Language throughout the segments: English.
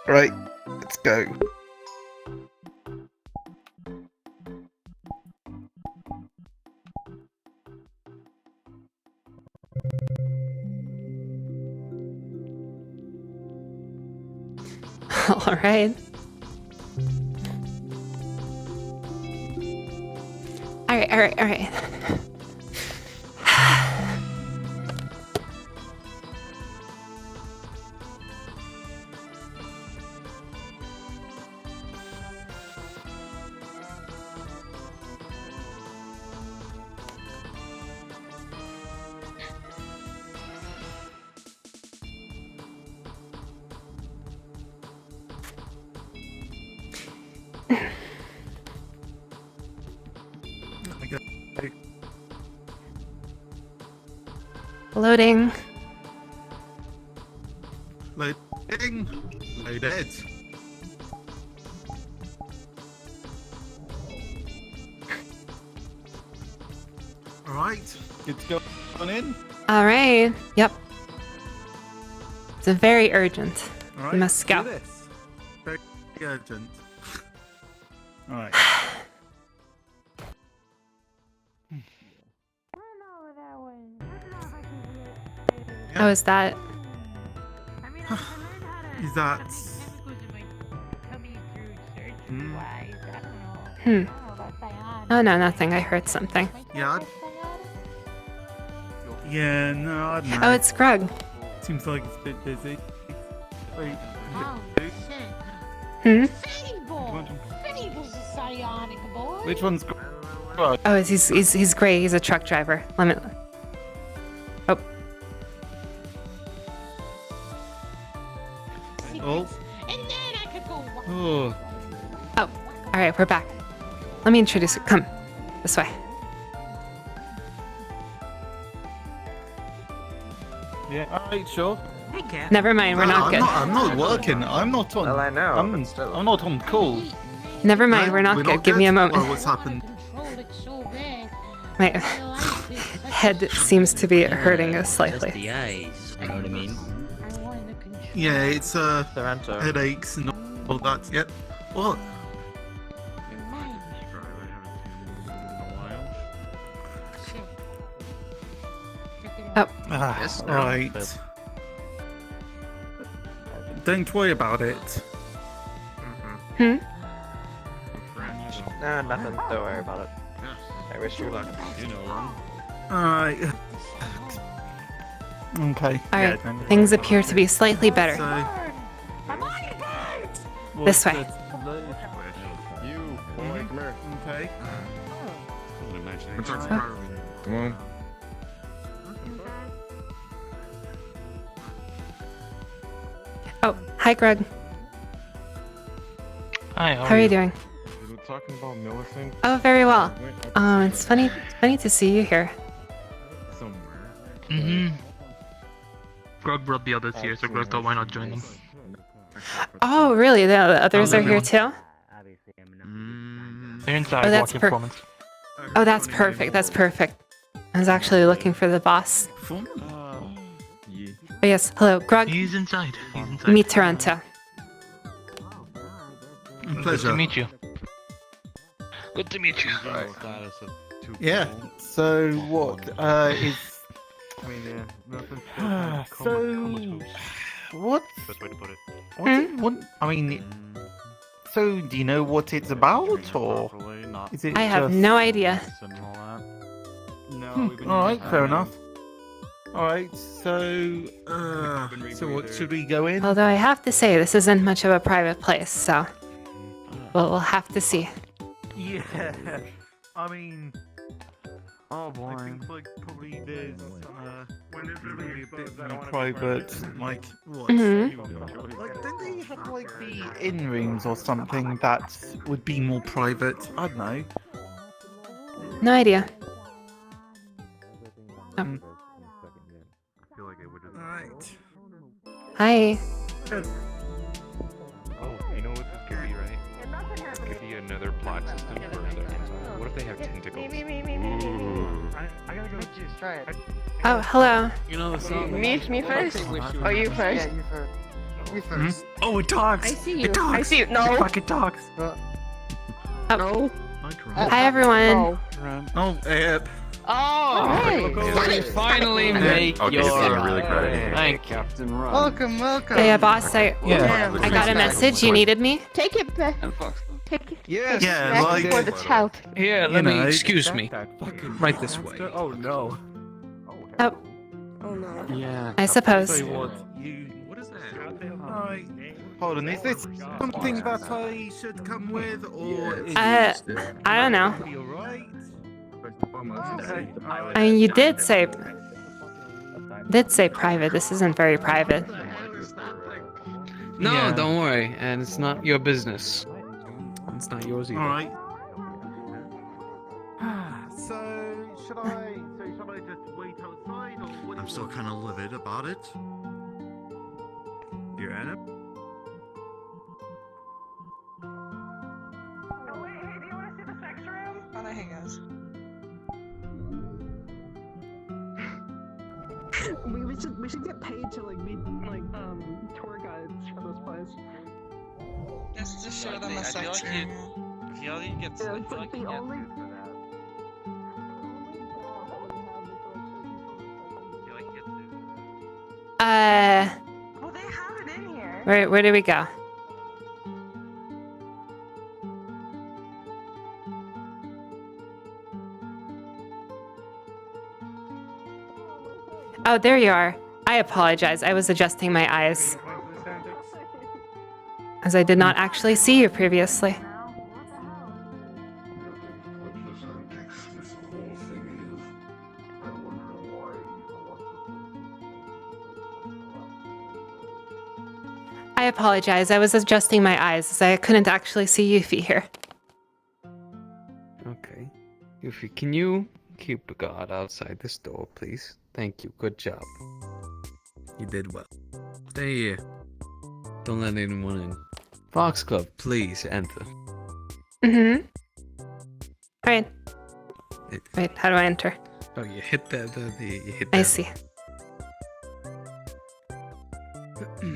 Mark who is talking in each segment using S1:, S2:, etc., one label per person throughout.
S1: Right, let's go.
S2: All right. All right. Loading.
S1: Loading. Loaded. Alright, good to go on in.
S2: All right. Yep. It's a very urgent.
S1: Alright,
S2: We must go.
S1: do this. Very urgent. Alright.
S2: Oh, is that?
S1: Is that...
S2: Hmm. Oh no, nothing. I heard something.
S1: Yeah. Yeah, no, I don't know.
S2: Oh, it's Grug.
S1: Seems like it's a bit busy. Wait,
S2: Hmm.
S1: which one's...
S2: Oh, he's great. He's a truck driver. Let me. Oh.
S1: Oh. Oh.
S2: Oh. All right, we're back. Let me introduce you. Come this way.
S1: Yeah, alright, sure.
S2: Never mind. We're not good.
S1: I'm not working. I'm not on...
S3: Well, I know,
S1: I'm
S3: but still.
S1: not on call.
S2: Never mind.
S1: No,
S2: We're not good. Give me a moment.
S1: Well, what's happened?
S2: My head seems to be hurting us
S4: Just
S2: slightly.
S4: the eyes, you know what I mean?
S1: Yeah, it's
S3: Toronto.
S1: headaches and all that. Yep. What?
S2: Oh.
S1: Ah,
S3: Yes,
S1: right.
S3: but-
S1: Don't worry about it.
S2: Hmm.
S3: No, nothing. Don't worry about it. I wish you luck.
S1: Alright. Okay.
S2: All right.
S1: then.
S2: Things appear to be slightly better.
S1: So,
S2: This way.
S3: You, boy, come here.
S1: Okay.
S3: Come on.
S2: Oh, hi, Greg.
S5: Hi,
S2: How are you doing?
S3: We were talking about Millicent
S2: Oh, very well. It's funny to see you here.
S3: somewhere.
S5: Mm-hmm. Grug brought the others here, so Grug thought why not join them?
S2: Oh, really? The others are here too?
S5: They're inside
S2: Oh, that's
S5: watching
S2: per-
S5: performance.
S2: Oh, that's perfect. That's perfect. I was actually looking for the boss.
S1: Performance?
S3: Yeah.
S2: Oh, yes. Hello, Grug.
S5: He's inside. He's inside.
S2: Meet Toronto.
S5: Good to
S1: Pleasure.
S5: meet you. Good to meet you.
S1: Yeah. So what is?
S3: I mean, yeah, nothing.
S1: So what?
S5: Best way to put it.
S1: What? I mean, so do you know what it's about, or is it?
S2: I have
S1: just...
S2: no idea.
S1: All right, fair enough. All right, so what should we go in?
S2: Although I have to say, this isn't much of a private place, so we'll have to see.
S1: Yeah, I mean,
S3: Oh boy.
S1: I think like probably there's maybe a bit more private, like what?
S2: Mhm.
S1: Like, don't they have like the in rooms or something that would be more private? I don't know.
S2: No idea.
S1: Alright.
S2: Hi.
S6: Oh, you know what this could be, right? This could be another plot system for another episode. What if they have tentacles? Ooh.
S3: I gotta go with you. Try it.
S2: Oh, hello.
S7: You know the song?
S8: Me first? Or you first?
S3: Yeah, you first. Me first.
S7: Oh, it talks.
S8: I see you.
S7: It talks.
S8: I see you.
S7: It
S8: No.
S7: fucking talks.
S8: No.
S2: Hi, everyone.
S7: Oh,
S8: Hey.
S9: Finally make
S6: Okay,
S9: your.
S6: this is really great.
S9: Thank you.
S3: Welcome, welcome.
S2: Yeah, boss. I got a
S3: Respect.
S2: message. You needed me.
S8: Take it back. Take it
S3: Yes.
S7: Yeah,
S8: back
S7: like-
S8: for the child.
S9: Here,
S7: You
S9: let me.
S7: know,
S9: Excuse me. Right this way.
S7: Oh no.
S2: Oh,
S8: Oh no.
S9: Yeah.
S2: I suppose.
S7: What is that? Right. Hold on. Is this something that I should come with, or is
S2: I don't know.
S7: it alright?
S2: I mean, you did say private. This isn't very private.
S9: No,
S7: Yeah.
S9: don't worry, and it's not your business. It's not yours either.
S7: All right. So should I just wait outside, or what?
S10: I'm still kind of livid about it. You're at it?
S11: We should get paid to like be like tour guides for this place.
S12: Just to show them a section. I feel like you get
S11: Yeah, it's like the only.
S2: Oh, they have it in here. Where do we go? Oh, there you are. I apologize. I was adjusting my eyes, as I did not actually see you previously. I apologize. I was adjusting my eyes, as I couldn't actually see Yuffie here.
S9: Okay. Yuffie, can you keep a guard outside this door, please? Thank you. Good job. You did well. Stay here. Don't let anyone in. Foxglove, please enter.
S2: Mm-hmm. Alright.
S9: It-
S2: Wait, how do I enter?
S9: Oh, you hit the you hit
S2: I
S9: that.
S2: see.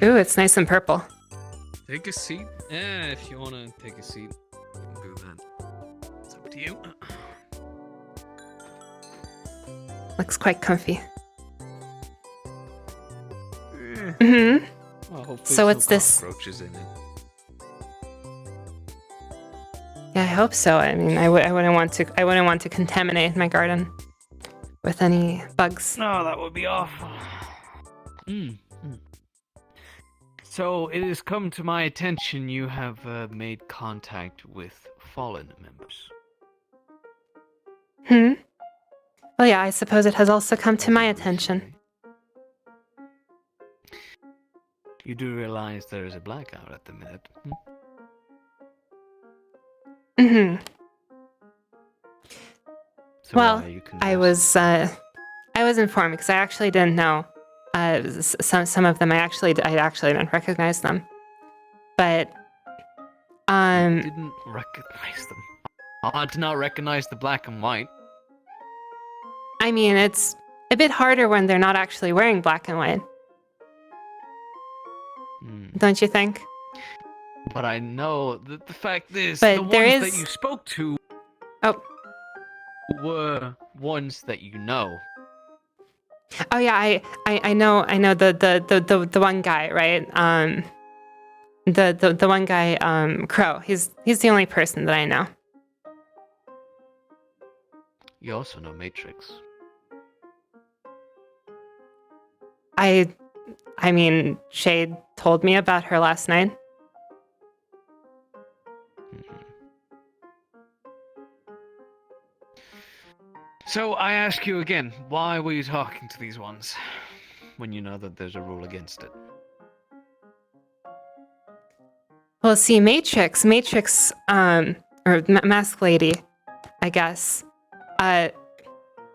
S2: Ooh, it's nice and purple.
S9: Take a seat. Yeah, if you wanna take a seat, you can do that. It's up to you.
S2: Looks quite comfy. Mm-hmm.
S9: Well, hopefully
S2: So
S9: there's
S2: what's
S9: no
S2: this?
S9: cockroaches in it.
S2: Yeah, I hope so. I mean, I wouldn't want to contaminate my garden with any bugs.
S9: No, that would be awful. Mm. So it has come to my attention you have made contact with fallen members.
S2: Hmm? Well, yeah, I suppose it has also come to my attention.
S9: You do realize there is a blackout at the minute. Hmm?
S2: Mm-hmm.
S9: So
S2: Well,
S9: why are you
S2: I was informed because I actually didn't know. Some of them I actually didn't recognize them, but
S9: didn't recognize them. I did not recognize the black and white.
S2: I mean, it's a bit harder when they're not actually wearing black and white, don't you think?
S9: But I know that the fact is,
S2: But
S9: the ones
S2: there
S9: that
S2: is-
S9: you spoke to were ones that you know.
S2: Oh yeah, I know the one guy, right? The one guy, Crow. He's the only person that I know.
S9: You also know Matrix.
S2: I mean, Shade told me about her last night.
S9: So I ask you again, why were you talking to these ones when you know that there's a rule against it?
S2: Well, see, Matrix, or Mask Lady, I guess.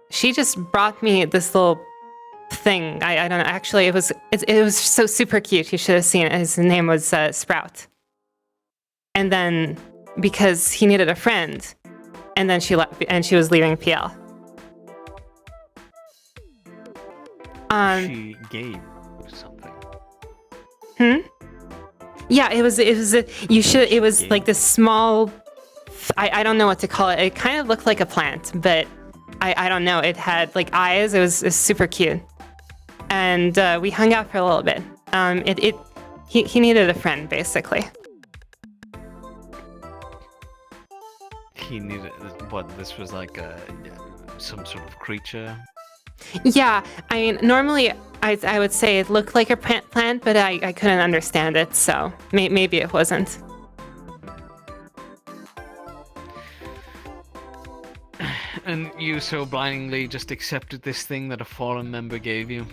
S2: She just brought me this little thing. I don't know. Actually, it was so super cute. You should have seen it. His name was Sprout. And then because he needed a friend, and then she left, and she was leaving PL.
S9: She gave you something.
S2: Hmm? Yeah, it was like this small, I don't know what to call it. It kind of looked like a plant, but I don't know. It had like eyes. It was super cute. And we hung out for a little bit. He needed a friend, basically.
S9: He needed what? This was like some sort of creature.
S2: Yeah, I mean, normally I would say it looked like a plant, but I couldn't understand it, so maybe it wasn't.
S9: And you so blindly just accepted this thing that a fallen member gave you?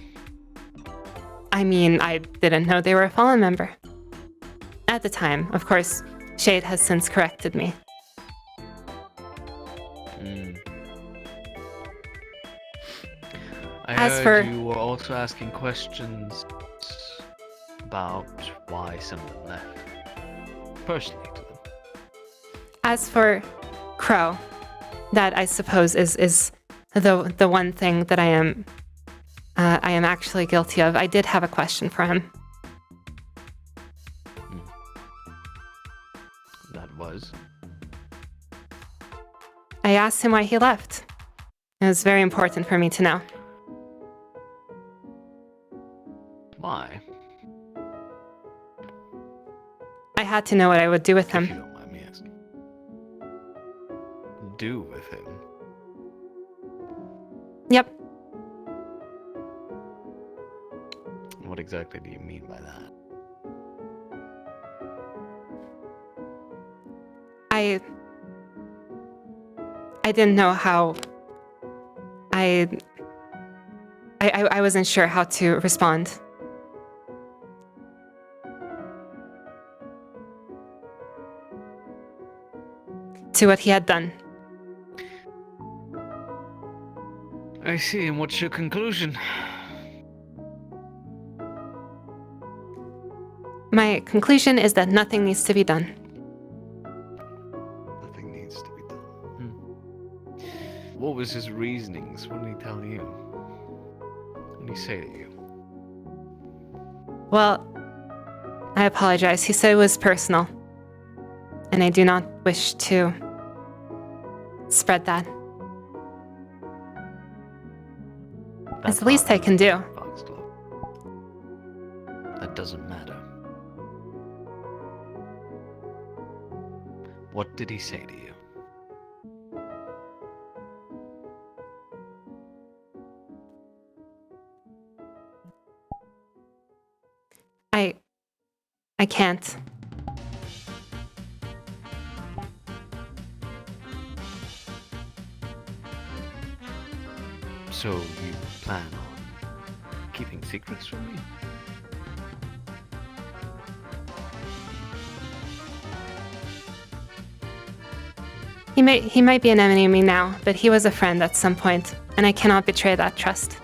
S2: I mean, I didn't know they were a fallen member. At the time, of course, Shade has since corrected me.
S9: I
S2: As
S9: heard
S2: for-
S9: you were also asking questions about why some of them left. Personally to them.
S2: As for Crow, that I suppose is the one thing that I am actually guilty of. I did have a question for him.
S9: That was?
S2: I asked him why he left. It was very important for me to know.
S9: Why?
S2: I had to know what I would do with
S9: If you
S2: him.
S9: don't mind me asking. Do with him?
S2: Yep.
S9: What exactly do you mean by that?
S2: I didn't know how. I wasn't sure how to respond. To what he had done.
S9: I see, and what's your conclusion?
S2: My conclusion is that nothing needs to be done.
S9: Nothing needs to be done. What was his reasonings? What did he tell you? What did he say to you?
S2: Well, I apologize. He said it was personal. And I do not wish to spread that. It's the least I can do.
S9: Foxglove. That doesn't matter. What did he say to you?
S2: I can't.
S9: So you plan on keeping secrets from me?
S2: He might be an enemy of me now, but he was a friend at some point, and I cannot betray that trust.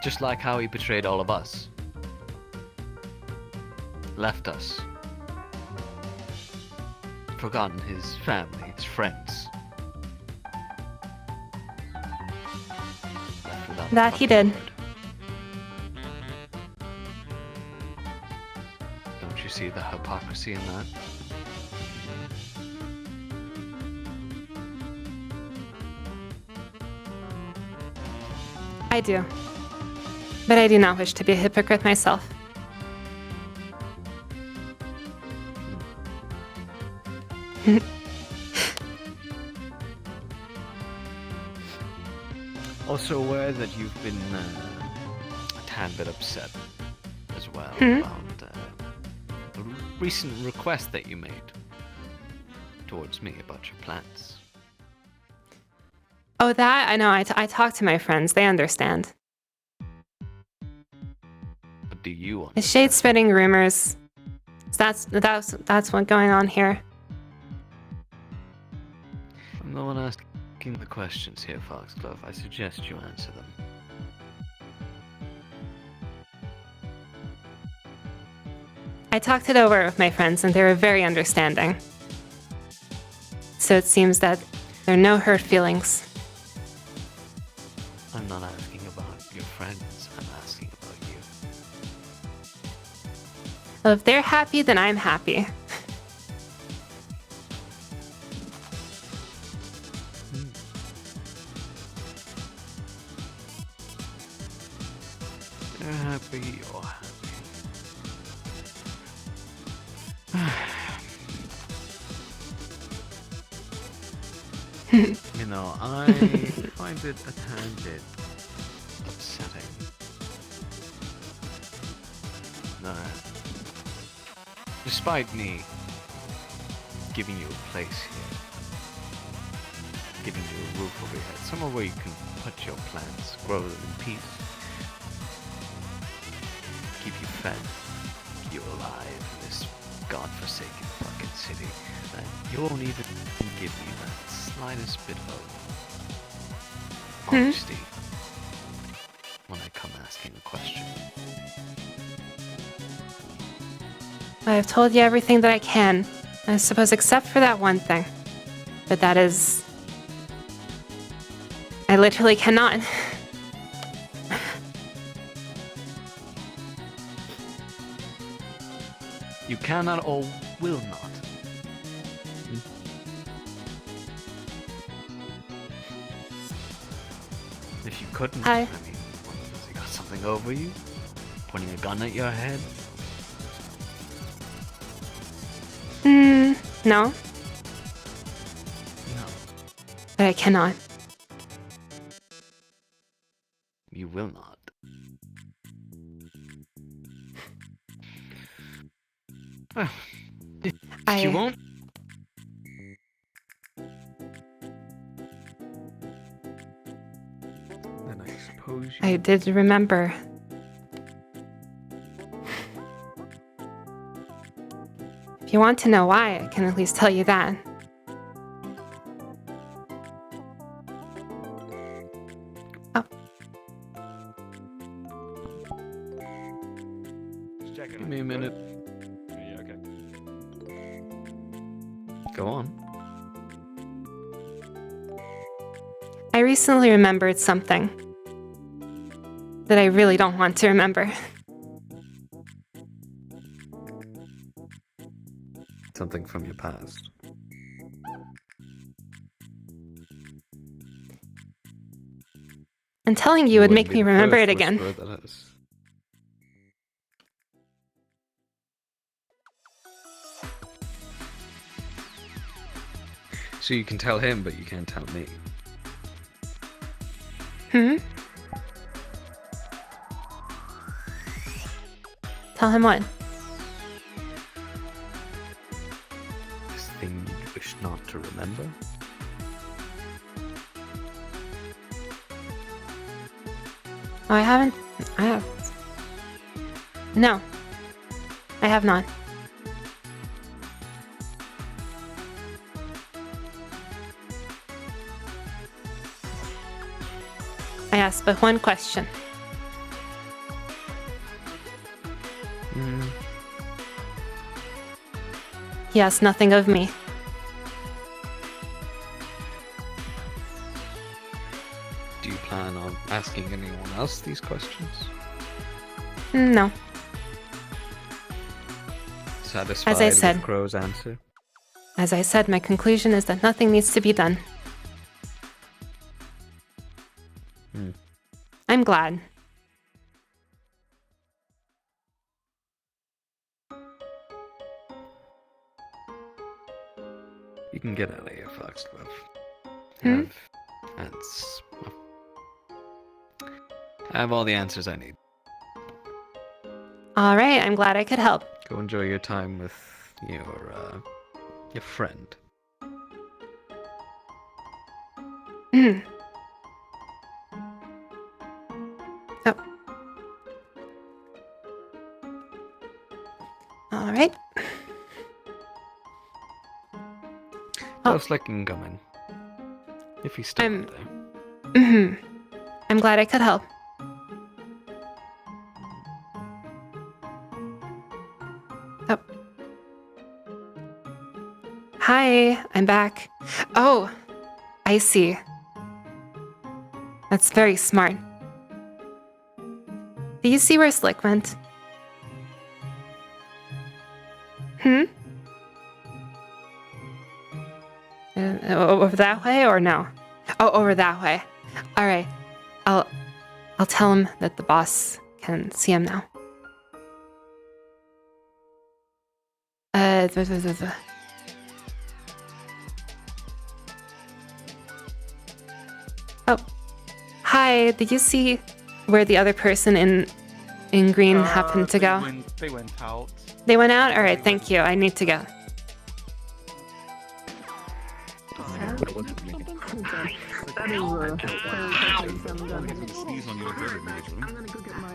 S9: Just like how he betrayed all of us. Left us. Forgotten his family, his friends. Left without a
S2: That he
S9: fucking
S2: did.
S9: word. Don't you see the hypocrisy in that?
S2: I do. But I do not wish to be a hypocrite myself.
S9: Also aware that you've been a tad bit upset as well
S2: Hmm?
S9: about a recent request that you made towards me about your plans.
S2: Oh, that? I know. I talk to my friends. They understand.
S9: But do you
S2: Is
S9: understand?
S2: Shade spreading rumors? That's what's going on here.
S9: I'm the one asking the questions here, Foxglove. I suggest you answer them.
S2: I talked it over with my friends, and they were very understanding. So it seems that there are no hurt feelings.
S9: I'm not asking about your friends, I'm asking about you.
S2: Well, if they're happy, then I'm happy.
S9: They're happy, you're happy. You know, I find it a tad bit upsetting. Despite me giving you a place here, giving you a roof over your head, somewhere where you can put your plants, grow them in peace, keep you fed, keep you alive in this godforsaken fucking city, and you won't even give me that slightest bit of honesty when I come asking a question.
S2: I've told you everything that I can, I suppose, except for that one thing. But that is... I literally cannot.
S9: You cannot or will not. If you couldn't, I mean, has he got something over you? Pointing a gun at your head?
S2: No.
S9: No.
S2: But I cannot.
S9: You will not. Well, if you won't. Then I suppose you...
S2: I did remember. If you want to know why, I can at least tell you that. Oh.
S9: Give me a minute.
S6: Yeah, okay.
S9: Go on.
S2: I recently remembered something that I really don't want to remember.
S9: Something from your past.
S2: And telling you would make me remember it again.
S9: So you can tell him, but you can't tell me.
S2: Tell him what?
S9: This thing you wish not to remember?
S2: Oh, I haven't. I have. No. I have not. I asked but one question. He asked nothing of me.
S9: Do you plan on asking anyone else these questions?
S2: No.
S9: Satisfied
S2: As I said.
S9: with Crow's answer?
S2: As I said, my conclusion is that nothing needs to be done. I'm glad.
S9: You can get out of here, Foxglove. I have all the answers I need.
S2: All right, I'm glad I could help.
S9: Go enjoy your time with your friend.
S2: Oh. All right.
S9: Close licking coming. If he's still there.
S2: I'm glad I could help. Oh. Hi, I'm back. Oh, I see. That's very smart. Do you see where Slick went? Hmm? Over that way or no? Oh, over that way. All right. I'll tell him that the boss can see him now. Oh, hi. Did you see where the other person in green happened to go?
S1: They went out.
S2: They went out? All right, thank you. I need to go.
S11: That is
S10: Sneeze on your head, Major.
S11: I'm gonna go get my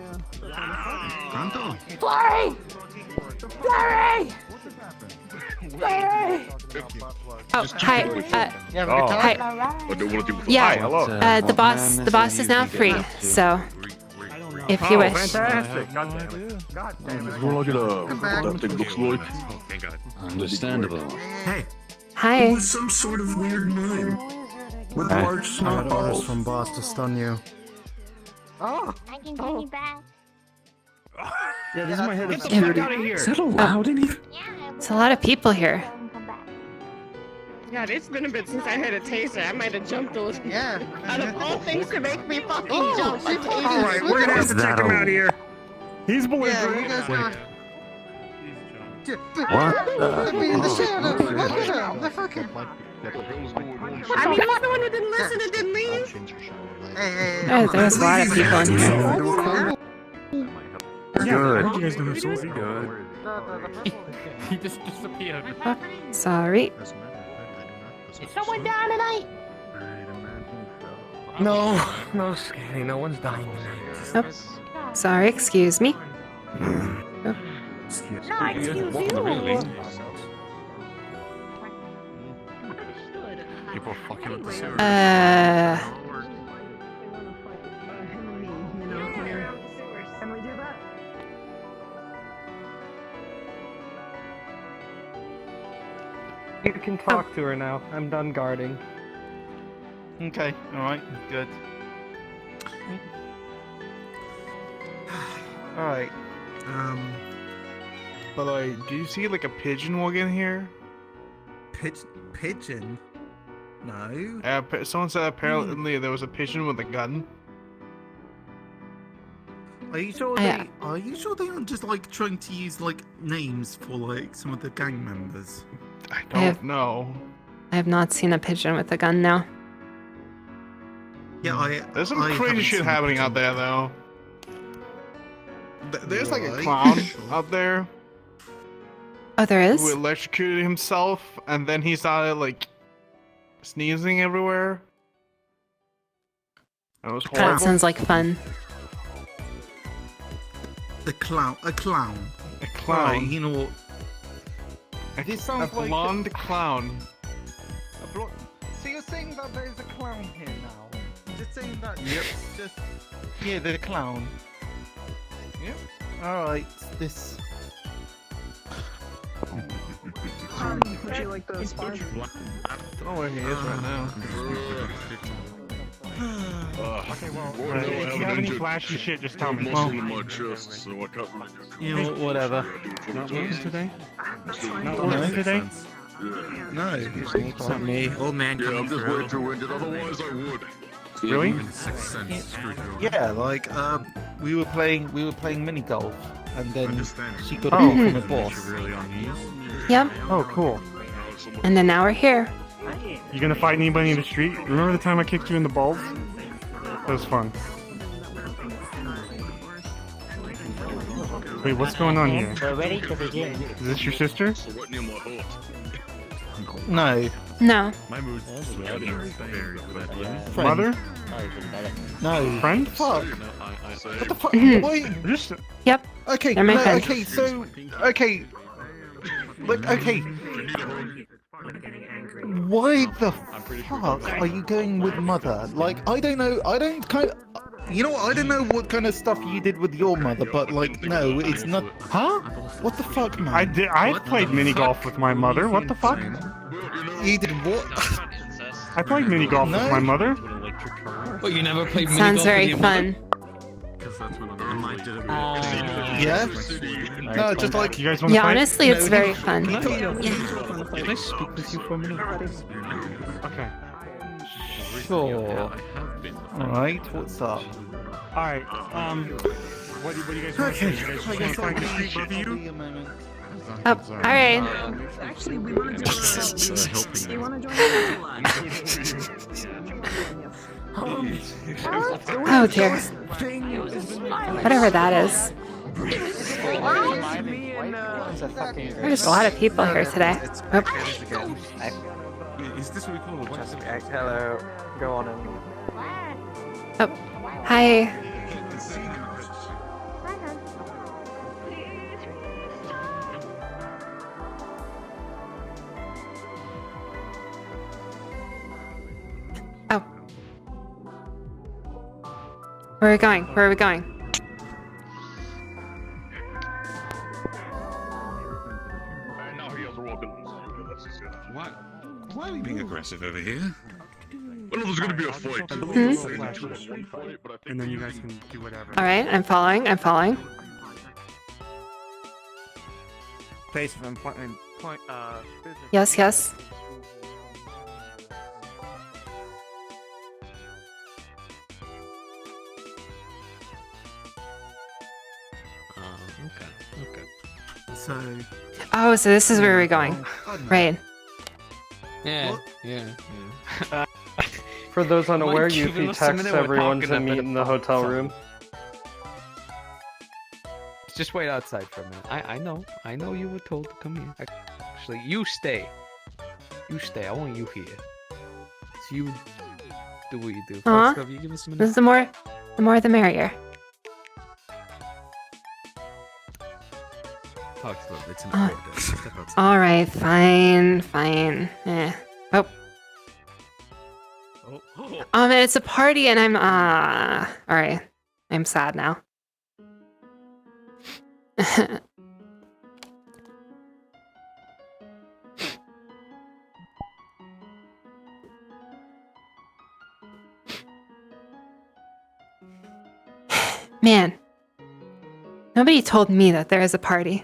S10: Granto?
S8: Flurry! Flurry! Flurry!
S2: Oh, hi. Hi.
S10: I don't want to do
S2: Yeah.
S1: hello.
S2: The boss is now free. So, if you wish.
S3: Fantastic! God damn it! God damn it!
S10: Look at that thing looks like.
S6: Oh, thank God.
S10: Understandable.
S7: Hey,
S2: Hi.
S10: Some sort of weird mime. With large
S7: I
S10: snot
S7: had orders
S10: balls.
S7: from boss to stun you.
S8: I can take you back.
S3: Yeah, this is my head of
S2: Get the
S3: security.
S2: fuck outta here.
S10: Is that allowed in here?
S2: It's a lot of people here.
S11: God, it's been a bit since I heard a taser. I might have jumped a little.
S3: Yeah.
S11: Out of all things to make me fucking jump, a taser.
S5: All right, we're gonna have to check him out here. He's
S3: Yeah, you
S5: belligerent.
S3: guys got.
S10: What
S3: Look me in the
S10: the?
S3: shadow. Look at him. The fucking.
S11: I mean, he's the one who didn't listen and didn't leave.
S3: Hey.
S2: There's a lot of people in here.
S5: Yeah, I heard you guys don't have souls.
S10: Good.
S9: He just disappeared.
S2: Sorry.
S8: Is someone down tonight?
S3: No, Scary. No one's dying tonight.
S2: Oh, sorry. Excuse me.
S8: No, excuse you.
S10: People fucking with the sewer.
S11: Can we do that?
S3: You can talk to her now. I'm done guarding.
S1: Okay, alright, good. Alright. By the way, do you see like a pigeon walk in here?
S7: Pigeon? No.
S1: Someone said apparently there was a pigeon with a gun.
S7: Are you sure
S2: I-
S7: Are you sure they aren't just like trying to use like names for like some of the gang members?
S1: I
S2: I have-
S1: don't know.
S2: I have not seen a pigeon with a gun now.
S7: Yeah,
S1: There's some
S7: I
S1: crazy
S7: haven't
S1: shit
S7: seen a
S1: happening
S7: pigeon.
S1: out there though. There's like a
S7: Right.
S1: clown out there
S2: Oh, there
S1: who
S2: is?
S1: electrocuted himself and then he started like sneezing everywhere. That was
S2: That
S1: horrible.
S2: sounds like fun.
S7: A clown.
S1: A
S7: Right,
S1: clown.
S7: you know what?
S1: This
S7: sounds like-
S1: blonde clown.
S3: So you're saying that there is a clown here now?
S7: Just saying that.
S1: Yep.
S7: Just
S1: Yeah, the clown.
S7: Yep. Alright, this.
S11: Would you like the spar?
S1: I don't know where he is right now.
S5: Okay, well, if you have any flashy shit, just tell me.
S10: Muscle in my chest, so I can't really do
S7: You know, whatever.
S5: Not working today? Not
S7: No.
S5: working today?
S7: No, it's not me. Old man
S10: Yeah, I'm
S7: came
S10: just
S7: through.
S10: way too winded, otherwise I would.
S5: Really?
S7: Yeah, like
S1: We were playing mini golf and then she got a
S5: Oh.
S1: call from the boss.
S2: Yep.
S5: Oh, cool.
S2: And then now we're here.
S5: You gonna fight anybody in the street? Remember the time I kicked you in the balls? That was fun. Wait, what's going on here?
S4: We're ready to begin.
S5: Is this your sister?
S10: So right near my heart.
S1: No,
S2: No.
S10: My mood's very good.
S5: Mother?
S1: no.
S5: Friend?
S1: Fuck.
S10: Say,
S1: What the fuck?
S2: Mhm.
S1: Why?
S5: Just
S2: Yep.
S1: Okay,
S2: They're my
S1: no,
S2: friends.
S1: okay, so, okay. Look, okay. Why the fuck are you going with mother? Like, I don't know, I don't kind of... You know what, I don't know what kind of stuff you did with your mother, but like, no, it's not... Huh? What the fuck, man?
S5: I
S7: What
S5: played
S7: the
S5: mini
S7: fuck?
S5: golf with my mother. What the fuck?
S1: You did what?
S5: I played mini golf with
S1: No.
S5: my mother.
S9: But you never played
S2: Sounds very fun.
S1: Yeah? No, just like
S5: You guys want to
S2: Yeah,
S5: fight?
S2: honestly, it's very fun.
S9: Can I speak with you for a minute?
S5: Okay.
S9: Sure.
S1: Alright, what's up?
S5: Alright, what do you guys want to say? You guys want to fight the street, both of you?
S2: Oh, alright.
S11: Actually, we want to join. We want to join.
S2: Oh dear. Whatever that is. There's a lot of people here today. Oh.
S3: Is this what we call a hello? Go on and.
S2: Oh. Hi. Oh. Where are we going? Where are we going?
S10: What? Why are we being aggressive over here? Well, there's gonna be a fight.
S5: And then you guys can do whatever.
S2: Alright, I'm following. I'm following.
S3: Place of business.
S2: Yes, yes.
S9: Okay.
S1: So,
S2: Oh, so this is where we're going. Right.
S9: Yeah.
S3: For those unaware,
S9: Mike, give
S3: Yuffie
S9: us a minute,
S3: texts
S9: we're
S3: everyone
S9: talking
S3: to
S9: a
S3: meet
S9: bit
S3: in the
S9: of
S3: hotel
S9: fun.
S3: room.
S9: Just wait outside for a minute. I know you were told to come here. Actually, you stay. I want you here. So you do what you do.
S2: Aw.
S9: Foxglove, you give us a minute.
S2: This is the more the merrier.
S9: Foxglove, it's
S2: Uh,
S9: important. Step outside.
S2: Alright, fine. Oh. It's a party and I'm alright. I'm sad now. Man. Nobody told me that there is a party.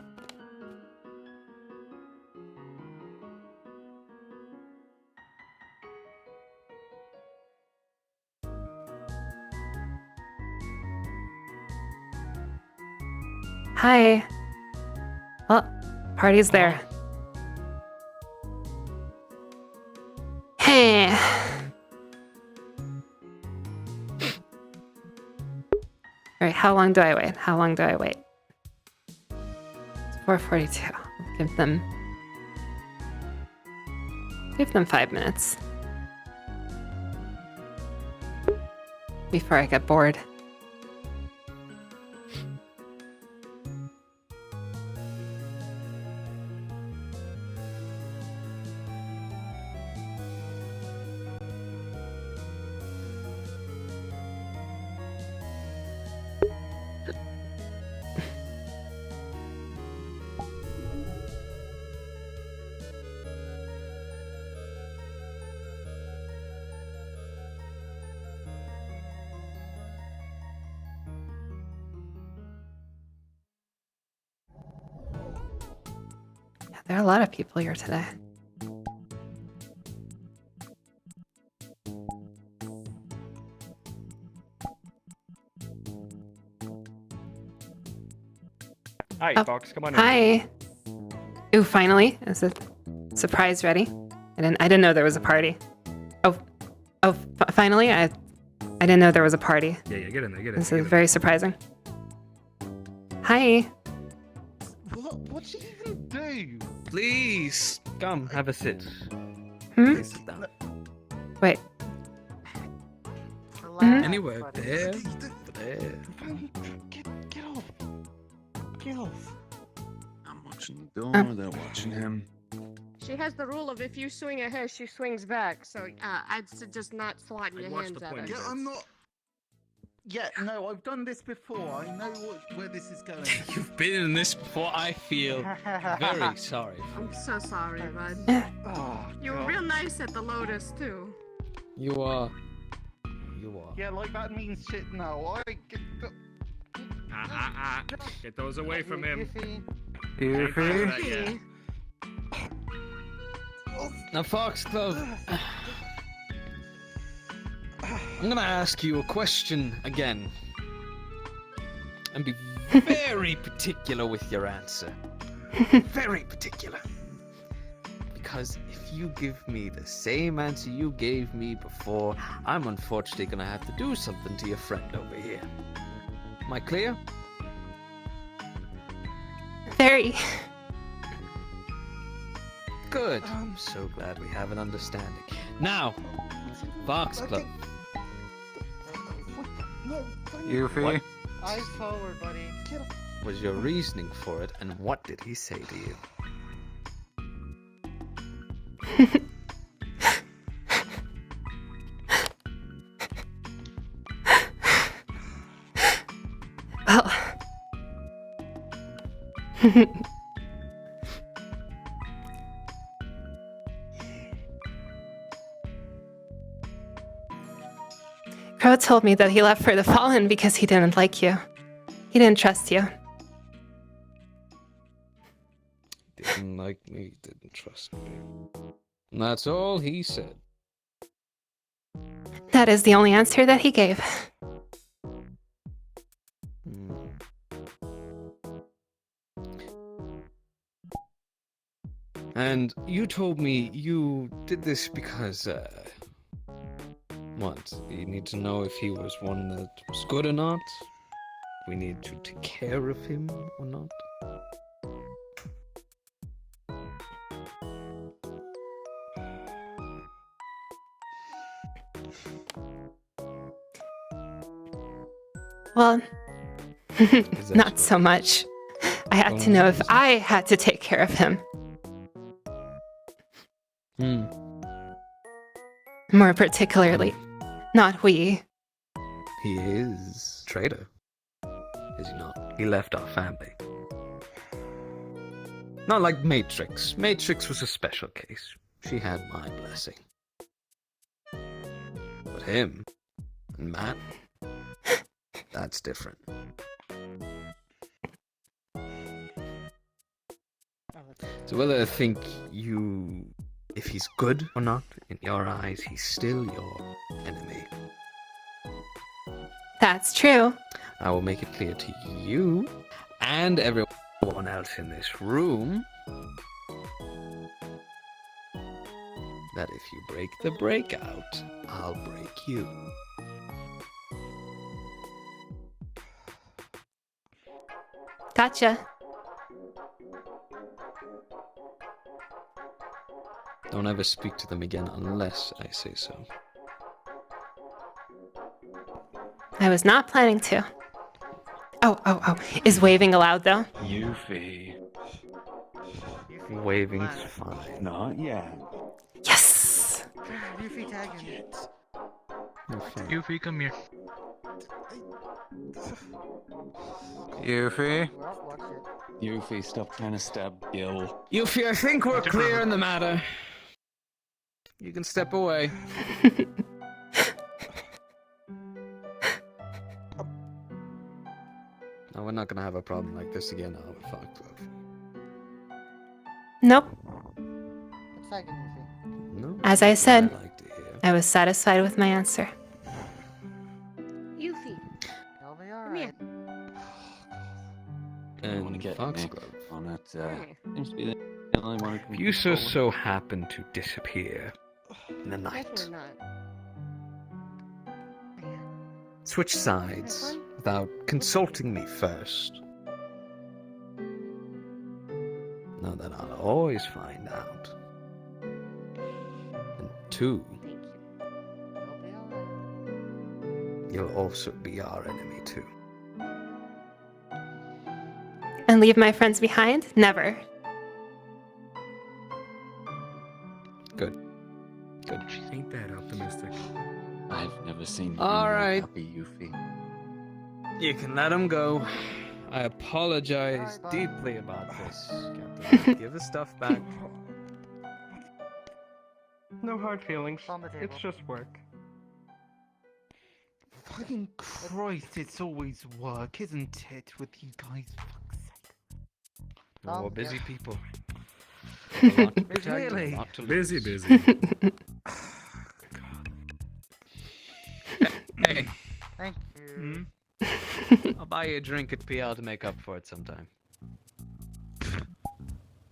S2: Hi. Well, party's there. Hey. Alright, how long do I wait? It's 4:42. Give them 5 minutes. Before I get bored. There are a lot of people here today.
S3: Hi,
S2: Oh,
S3: Fox. Come on in.
S2: Hi. Ooh, finally. Is it surprise ready? I didn't know there was a party. Finally. I didn't know there was a party.
S5: Yeah, get in there,
S2: This is very surprising. Hi.
S3: What'd she even do?
S9: Please come have a sit.
S2: Hmm?
S9: Sit down.
S2: Wait.
S9: Anywhere there.
S3: Get off. Get off.
S10: I'm watching the door, they're watching him.
S8: She has the rule of if you swing at her, she swings back. So I'd suggest not swatting your hands at her.
S1: Yeah, I'm not. Yeah, no, I've done this before. I know where this is going.
S9: You've been in this before. I feel very sorry.
S8: I'm so sorry, bud.
S3: Oh,
S8: You were real nice at the Lotus too.
S9: You are.
S1: Yeah, like that means shit now.
S6: Get those away from him.
S5: Yuffie?
S9: Now, Foxglove, I'm gonna ask you a question again. And be very particular with your answer. Very particular. Because if you give me the same answer you gave me before, I'm unfortunately gonna have to do something to your friend over here. Am I clear?
S2: Very.
S9: Good. I'm so glad we have an understanding. Now, Foxglove.
S5: Yuffie?
S3: Eyes forward, buddy.
S9: Was your reasoning for it, and what did he say to you?
S2: Well. Crow told me that he left for the Fallen because he didn't like you. He didn't trust you.
S9: Didn't like me, didn't trust me. And that's all he said.
S2: That is the only answer that he gave.
S9: And you told me you did this because, what? You need to know if he was one that was good or not? We need to take care of him or not?
S2: Well, not so much. I had to know if I had to take care of him. More particularly, not we.
S9: He is traitor, is he not? He left our family. Not like Matrix. Matrix was a special case. She had my blessing. But him and Matt, that's different. So whether I think you, if he's good or not, in your eyes, he's still your enemy.
S2: That's true.
S9: I will make it clear to you and everyone else in this room that if you break the breakout, I'll break you.
S2: Gotcha.
S9: Don't ever speak to them again unless I say so.
S2: I was not planning to. Oh. Is waving allowed, though?
S10: Yuffie.
S9: Waving's fine.
S10: Not yet.
S2: Yes!
S3: Yuffie, tag him.
S6: Yuffie, come here.
S5: Yuffie?
S10: Yuffie, stop trying to stab Gil.
S9: Yuffie, I think we're clear in the matter. You can step away. No, we're not gonna have a problem like this again, are we, Foxglove?
S2: Nope.
S9: No.
S2: As I said,
S9: I like to hear.
S2: I was satisfied with my answer.
S8: Yuffie. Come here.
S9: And Foxglove,
S10: on it. Seems to be the only one who can
S9: if you so happen to disappear in the night,
S8: Definitely not.
S9: switch sides without consulting me first, know that I'll always find out. And two, you'll also be our enemy too.
S2: And leave my friends behind? Never.
S9: Good.
S6: She ain't that optimistic.
S10: I've never seen you
S9: All right.
S10: happy, Yuffie.
S9: You can let him go. I apologize deeply about this, Captain. Give his stuff back.
S11: No hard feelings. It's just work.
S1: Fucking Christ, it's always work, isn't it, with you guys? Fuck's sake.
S9: Oh, busy people.
S7: Really?
S5: Busy, busy.
S9: Hey,
S3: Thank you.
S9: I'll buy you a drink at PL to make up for it sometime.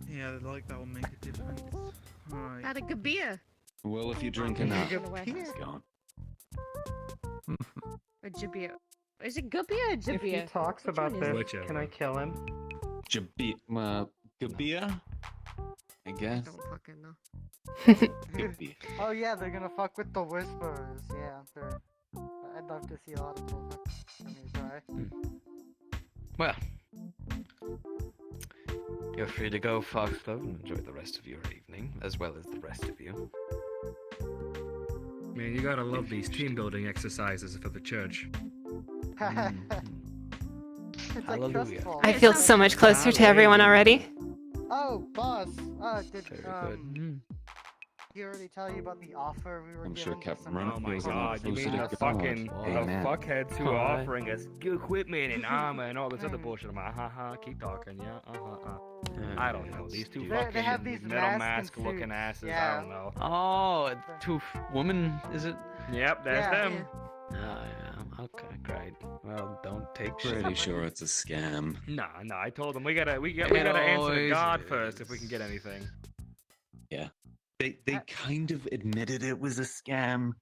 S1: Yeah, like that'll make a difference. Alright.
S8: Had a good beer.
S10: Well, if you drink enough, it's gone.
S8: A jabir. Is it good beer or
S11: If he
S8: jabir?
S11: talks
S8: Which
S11: about
S8: one
S11: this,
S8: is it?
S11: can I kill him?
S10: Gabia? I guess.
S8: Don't fucking know.
S10: Gabia.
S3: Oh yeah, they're gonna fuck with the whisperers. Yeah, they're. I'd love to see a lot of people try.
S9: Well, you're free to go, Foxglove, and enjoy the rest of your evening, as well as the rest of you.
S5: Man, you gotta love these team building exercises for the church.
S3: It's like
S9: Hallelujah.
S3: trustful.
S2: I feel so much closer to everyone already.
S3: Oh, boss. Did
S9: Very good.
S3: he already tell you about the offer we were
S10: I'm sure
S3: given?
S10: Captain
S3: to
S10: Ren
S5: Oh my
S10: feels a lot
S5: god, you
S10: closer
S5: mean
S10: to
S5: the
S10: God.
S5: fucking
S10: Amen.
S5: fuckheads who are
S9: Alright.
S5: offering us equipment and armor and all this other bullshit? I'm like, keep talking, yeah, I don't know, these two
S3: They have
S5: fucking
S3: these
S5: metal
S3: mask and
S5: mask-looking
S3: suits.
S5: asses, I
S3: Yeah.
S5: don't know.
S9: Oh, woman, is it?
S5: Yep, that's them.
S9: Oh, yeah. Okay, great. Well, don't take
S10: Pretty
S9: shit.
S10: sure it's a scam.
S5: No, I told them we gotta
S9: It
S5: answer
S9: always
S5: God first if we can
S9: is.
S5: get anything.
S10: Yeah. They kind of admitted it was a scam.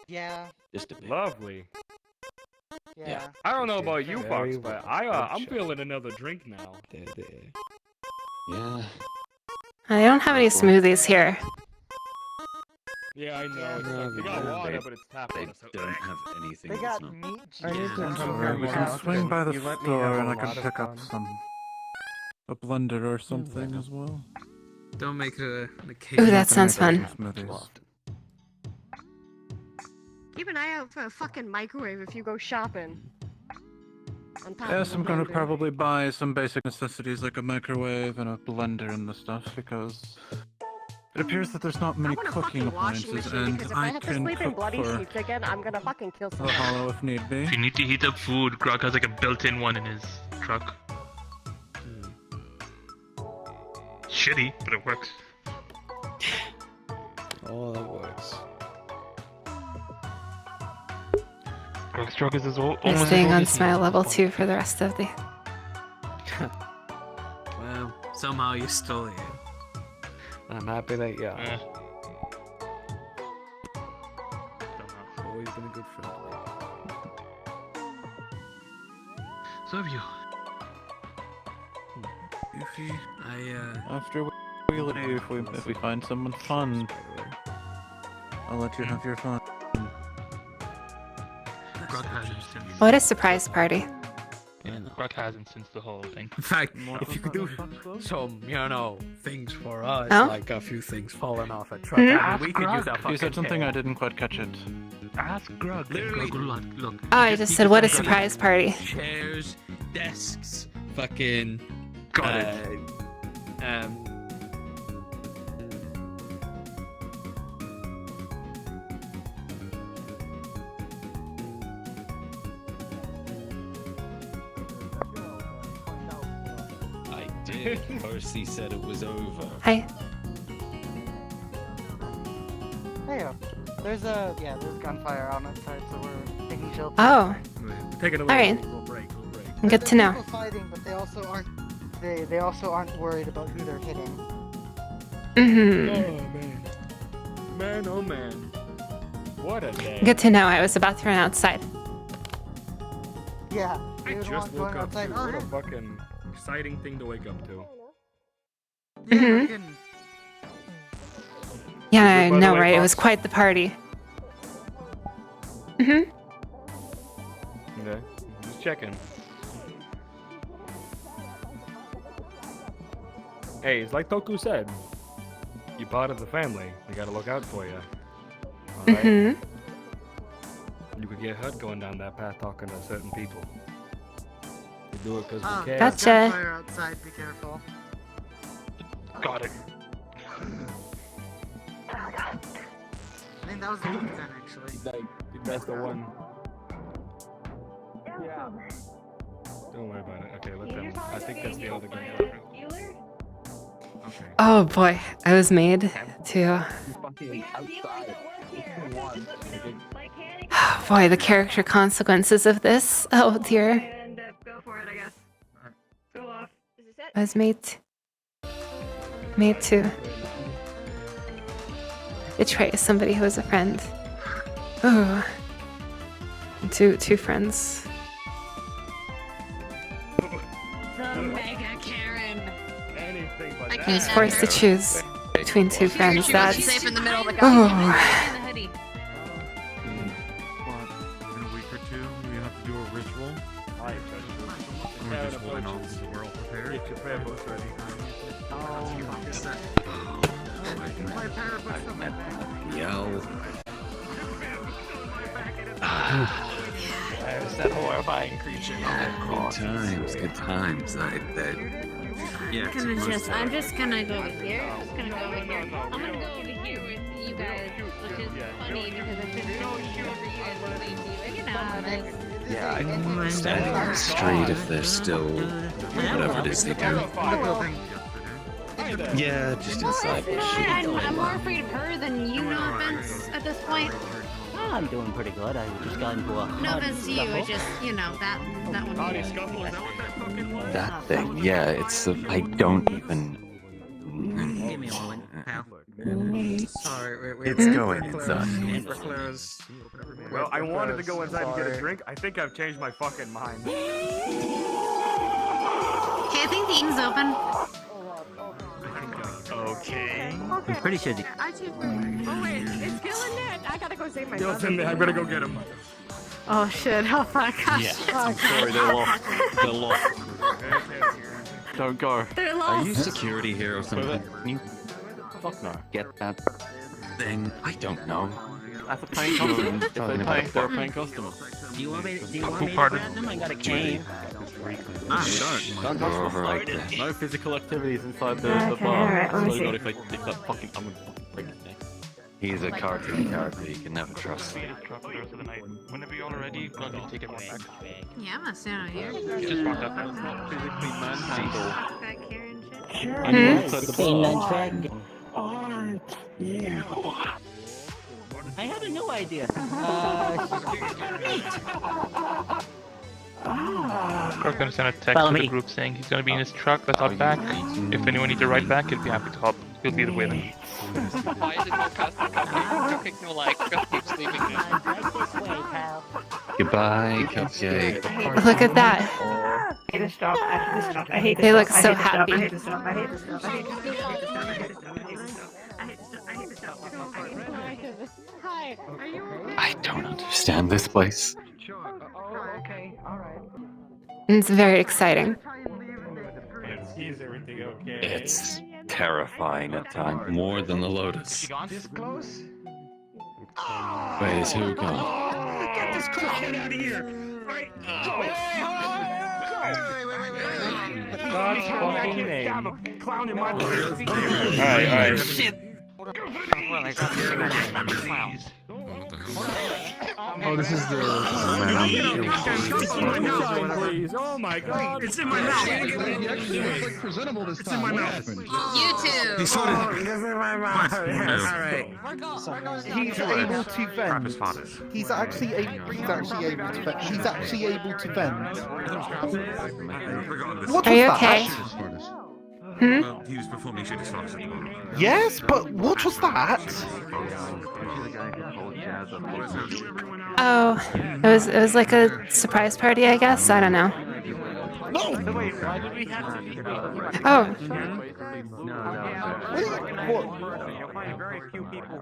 S3: Yeah.
S10: Just a bit.
S5: Lovely.
S3: Yeah.
S5: I don't know about you,
S9: Very
S5: Fox, but
S9: well.
S5: I'm
S9: Good
S5: feeling another drink now.
S10: Yeah.
S2: I don't have any smoothies here.
S5: Yeah, I know.
S3: Yeah,
S5: It's
S3: they-
S5: like, we got
S10: they-
S5: water, but it's tap
S10: They
S5: water. So
S10: don't have anything
S3: They
S10: that's
S3: got
S10: not.
S3: meat.
S11: I need to
S3: cheese,
S11: we can
S3: swing by the
S11: store and I can pick up
S13: a blender or something as well.
S9: Don't make it an
S2: Ooh,
S9: occasion.
S2: that sounds fun.
S8: Keep an eye out for a fucking microwave if you go shopping. On top
S13: Yes,
S8: of
S13: I'm
S8: the
S13: gonna
S8: blender.
S13: probably buy some basic necessities like a microwave and a blender and the stuff because it appears that there's not many
S8: I want a
S13: cooking
S8: fucking washing
S13: appliances
S8: machine
S13: and
S8: because if I
S13: I
S8: have to
S13: can
S8: sleep in
S13: cook
S8: bloody
S13: for
S8: sheets again, I'm gonna fucking kill
S13: the
S8: someone.
S13: hollow if need be.
S14: If you need to heat up food, Grog has like a built-in one in his truck. Shitty, but it works.
S9: Oh, that works.
S14: Grog's truck is
S2: We're
S14: almost
S2: staying
S14: as
S2: on
S14: old as
S2: smile
S14: he
S2: level
S14: is.
S2: 2 for the rest of the...
S9: Well, somehow you're still here. I'm happy that you are. Always been a good friend.
S14: So have you.
S13: Goofy.
S9: I
S13: After we leave, if we find someone fun, I'll let you have your fun.
S14: Grog hasn't since.
S2: What a surprise party.
S14: Grog hasn't since the whole thing.
S9: In fact, if you could do some, things for us,
S2: Oh?
S9: like a few things falling off a truck, I mean, we could use that
S13: You said
S9: fucking
S13: something
S9: tail.
S13: I didn't quite catch it.
S14: Ask Grog. Grog, look.
S2: Oh, I just said, what a surprise party.
S9: Chairs, desks, fucking.
S14: Got it.
S10: I did. Percy said it was over.
S2: Hi.
S3: Hey, there's gunfire on outside, so we're taking shelter.
S2: Oh.
S5: Taking a
S2: Alright.
S5: little break.
S2: Good to know.
S3: People fighting, but they also aren't. They also aren't worried about who they're hitting.
S2: Mm-hmm.
S5: Man, oh man. What a day.
S2: Good to know. I was about to run outside.
S3: Yeah.
S5: I
S3: they would
S5: just
S3: want
S5: woke
S3: going
S5: up
S3: outside.
S5: too.
S3: Oh,
S5: What a
S3: hey.
S5: fucking exciting thing to wake up to.
S3: Yeah,
S2: Mhm.
S3: fucking-
S2: Yeah, I
S5: By the
S2: know,
S5: way,
S2: right? It was
S5: Fox.
S2: quite the party. Mm-hmm.
S5: Okay. Just checking. Hey, it's like Toku said. You're part of the family. They gotta look out for you. Alright?
S2: Mm-hmm.
S5: You could get hurt going down that path talking to certain people. We do it because
S3: Oh,
S5: we care.
S2: Gotcha.
S3: gunfire outside. Be careful.
S14: Got it.
S3: I think that was the weak then, actually.
S5: That's the one. Don't worry about it. Okay, let them. I think that's the other guy. Okay.
S2: Oh boy, I was made to. Boy, the character consequences of this. Oh dear.
S8: Go for it, I guess. Go off.
S2: I was made to betray somebody who was a friend. Oh, two friends.
S8: The Mega Karen.
S5: Anything but
S8: I
S5: that.
S2: I was forced to choose between two friends.
S8: She's
S2: That's
S8: safe in the middle of the
S2: oh.
S8: in the hoodie.
S13: What? In a week or two, we have to do a ritual. We're just holding on so we're all prepared.
S5: Get your prayer books ready.
S9: Yo.
S4: There's that horrifying creature.
S9: Good times, good times. Yeah.
S8: I'm just gonna go over here. I'm just gonna go over here. I'm gonna go over here with you guys, which is funny because I've been going here over you guys and waiting for you. You know how it is.
S9: Yeah, I don't mind standing on the street if they're still whatever it is they do. Yeah, just inside.
S8: I'm more afraid of her than you, no offense, at this point.
S4: Oh, I'm doing pretty good. I just got into a...
S8: No offense to you, it's just, you know, that one.
S9: That thing, yeah, it's I don't even.
S4: Give me a moment, pal.
S12: Sorry,
S9: It's going inside.
S12: We're closed.
S5: Well, I wanted to go inside and get a drink. I think I've changed my fucking mind.
S8: Okay, I think the eating's open.
S5: Okay.
S4: I'm pretty sure the...
S8: I changed my mind. Oh wait, it's killing Ned. I gotta go save my
S5: Gil's in there. I'm gonna go get him.
S8: Oh shit, oh fuck, gosh.
S13: Yeah, I'm sorry, they're lost. They're lost. Don't go.
S8: They're lost.
S9: Are you security here or something? Can you
S13: Fuck no.
S9: get that thing? I don't know.
S13: That's a paying customer. If they're a paying customer.
S4: Do you want me to grab them? I got a cane.
S13: Don't touch
S9: Over
S13: them.
S9: like this.
S13: No physical activities inside the bar.
S8: alright, let me
S13: So not
S8: see.
S13: if that fucking I'm gonna break his neck.
S9: He's a cartoon character. You can never trust him.
S14: Whenever you're all ready, I'll just take everyone back.
S8: Yeah, I'm gonna stand out here.
S14: Just walk up
S13: It's not physically manhandle.
S8: Back here and shit.
S13: And you outside the
S4: Seen
S13: bar.
S4: that track? I have a new idea.
S14: We're gonna send a text
S4: Follow
S14: to the
S4: me.
S14: group saying he's gonna be in his truck, that's not back. If anyone needs a ride back, he'll be happy to help. He'll be the way then.
S15: Why is it no custom cupcake? No like, cupcake's leaving now.
S9: Goodbye, cupcake.
S2: Look at that.
S11: I hate this job. I hate this job. I hate this
S2: They look
S11: job. I
S2: so
S11: hate this job.
S2: happy.
S11: I hate this job. I hate this job. I hate this job. I hate this job. I hate this job. I hate this job. I hate this job. I hate this job. I hate this job.
S8: Hi, are you okay?
S9: I don't understand this place.
S11: Okay, alright.
S2: It's very exciting.
S5: Is everything okay?
S9: It's terrifying at times, more than the Lotus.
S5: This close?
S9: Where's who gone?
S5: Get this clown out of here! Right! God's fucking name. I have a clown in my Alright.
S15: Shit!
S5: Oh, this is the... Please. Oh my god! It's in my mouth! It's presentable this time. It's in my mouth.
S8: You two!
S10: He saw it.
S3: This is my mouth.
S5: Alright.
S1: He's able to vent. He's actually able to vent. He's actually able to vent. What
S2: Are
S1: was
S2: you
S1: that?
S2: okay? Hmm?
S10: Well, he was performing shit as fast as well.
S1: Yes, but what was that?
S2: Oh, it was like a surprise party, I guess. I don't know. Oh,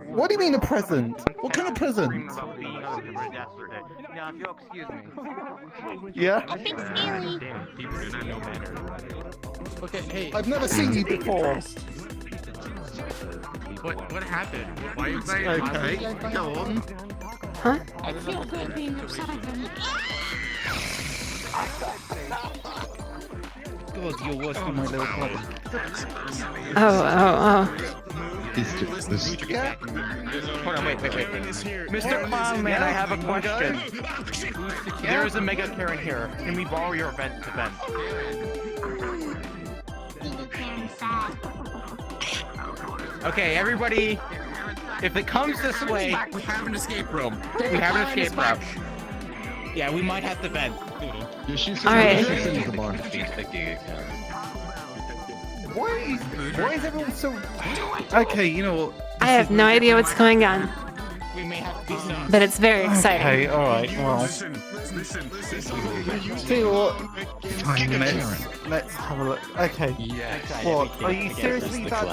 S1: What do you mean a present? What kind of present?
S5: Now, if you'll excuse me.
S1: Yeah?
S5: Okay, hey.
S1: I've never seen you before.
S5: What happened? Why are you saying?
S1: Okay, go on.
S2: huh?
S8: I feel good being upset at them.
S1: God, you're worse than my little brother.
S2: Oh.
S1: Yeah.
S16: Hold on, wait. Mr. Clownman, I have a question. There is a Mega Karen here. Can we borrow your vent to vent? Okay, everybody, if it comes this way...
S10: We have an escape room.
S16: We have an escape route. Yeah, we might have to vent.
S2: Alright.
S1: Why is everyone so... Okay, you know what?
S2: I have no idea what's going on,
S16: We may have to be some...
S2: but it's very exciting.
S1: Okay, alright, well... Tell you what, fine, let's have a look. Okay. What? Are you seriously that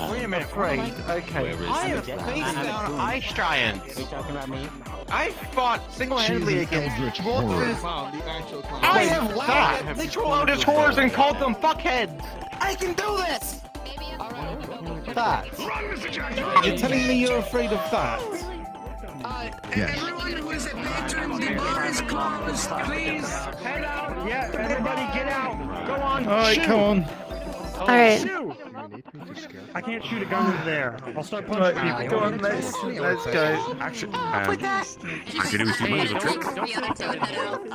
S1: afraid? Okay.
S16: I have faced down ice giants. Are you talking about me? I fought single-handedly against monsters. I have laughed at literal auditors and called them fuckheads. I can do this.
S1: That? You're telling me you're afraid of that?
S10: Everyone who is a patron, the bar is closed. Please head out.
S16: Yeah, everybody get out. Go on.
S1: Alright, come on.
S2: Alright.
S16: I can't shoot a gun in there. I'll start punching
S1: Right,
S16: people.
S1: go on, let's go.
S10: Actually, I could do some money to trick.
S8: I'll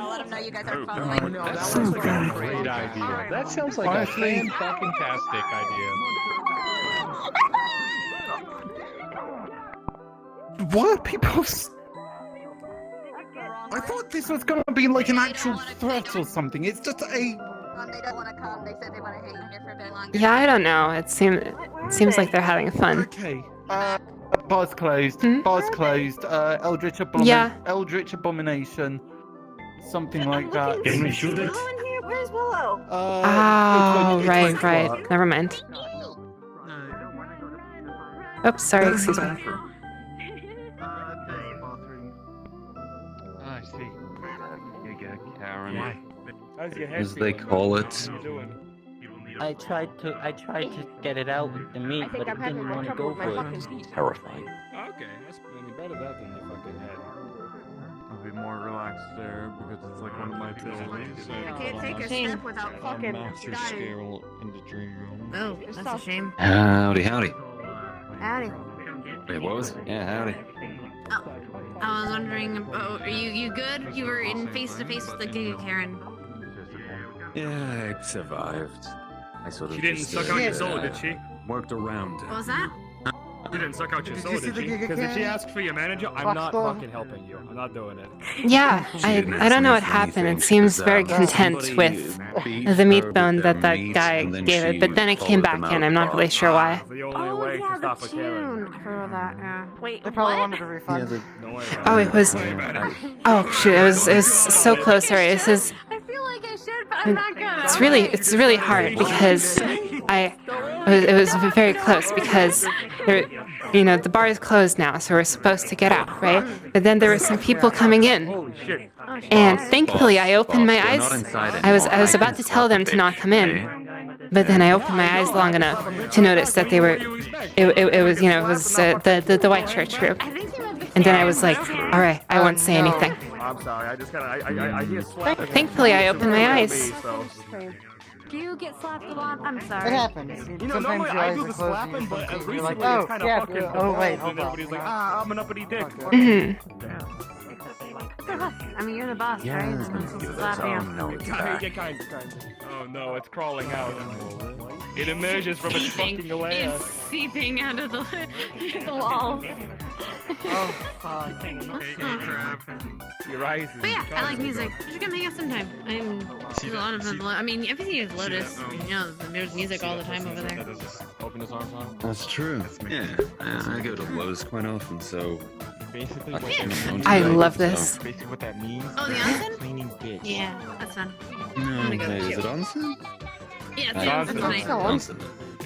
S8: let them know you guys are following.
S6: That sounds like a great idea. That sounds like
S1: Honestly,
S6: a fan-fucking-tastic idea.
S1: Why are people... I thought this was gonna be like an actual threat or something. It's just a...
S8: They don't want to come. They said they want to hang here for a bit longer.
S2: Yeah, I don't know. It seems like they're having fun.
S1: Okay. Bar's closed.
S2: Hmm?
S1: Bar's closed. Eldritch Abomination. Something like that.
S11: Can we shoot it? Where's Willow?
S2: Oh, right. Never mind. Oops, sorry, excuse me.
S6: I see. You get Karen.
S9: As they call it.
S4: I tried to get it out with the meat, but it didn't want to go for it.
S9: Terrifying.
S5: Okay, that's better that than the fucking head.
S13: I'll be more relaxed there because it's like one of my abilities.
S11: I can't take a step without fucking dying.
S6: in the dream room.
S11: Oh, that's a shame.
S9: Howdy.
S11: Howdy.
S9: Wait, what was it? Yeah, howdy.
S11: Oh, I was wondering, are you good? You were in face-to-face with the Giga Karen.
S17: Yeah, I survived. I sort of
S5: She didn't
S17: just,
S5: suck out your soul, did she?
S17: Worked around it.
S11: What was that?
S5: You didn't suck out your
S3: Did
S5: soul,
S3: you see
S5: did
S3: the
S5: she?
S3: Giga
S5: Because if she
S3: Karen?
S5: asks for your manager, I'm not fucking helping you. I'm not doing it.
S2: Yeah, I don't know what happened. It seems very content with the meat bone that guy gave it, but then it came back in. I'm not really sure why.
S5: The only way to stop a Karen.
S11: I forgot that, yeah. Wait,
S3: They probably
S11: what?
S3: wanted a refund.
S2: Oh, it was. Oh shoot! It was so close. Sorry, this is.
S11: I feel like I should, but I'm not gonna.
S2: It's really hard because it was very close because the bar is closed now, so we're supposed to get out, right? But then there were some people coming in, and thankfully I opened my eyes. I was about to tell them to not come in, but then I opened my eyes long enough to notice that they were. It was the white church group, and then I was like, all right, I won't say anything.
S5: I'm sorry, I just gotta, I hear slap.
S2: Thankfully, I opened my eyes.
S11: Do you get slapped a lot? I'm sorry.
S3: It happens.
S5: You know,
S3: Sometimes
S5: normally
S3: your
S5: I
S3: eyes
S5: do
S3: are
S5: the
S3: closed
S5: slapping,
S3: and
S5: but
S3: you're
S5: recently
S3: like,
S5: it's
S3: oh,
S5: kind of
S3: yeah,
S5: fucking
S3: oh, wait,
S5: and
S3: hold on.
S5: everybody's like, I'm an uppity dick.
S2: Mhm.
S11: I mean, you're the boss, right? I'm supposed to slap you.
S5: Kind. Oh no, it's crawling out. It emerges from its fucking lair.
S11: It's seeping out of the wall.
S3: Oh, fuck.
S5: Your eyes.
S11: But yeah, I like music. We should come hang out sometime. I'm a lot of fun. I mean, everything is Lotus. There's music all the time over there.
S5: Open his arms on.
S17: That's true. Yeah, I go to Lowe's quite often, so.
S6: Basically,
S2: I love this.
S6: Basically, what that means.
S11: Oh, the onsen?
S6: Cleaning bitch.
S11: Yeah, that's fun.
S17: No,
S11: gonna go
S17: wait, is
S11: too.
S17: it onsen?
S11: Yeah,
S17: Onsen.
S11: it's nice.
S17: Onsen.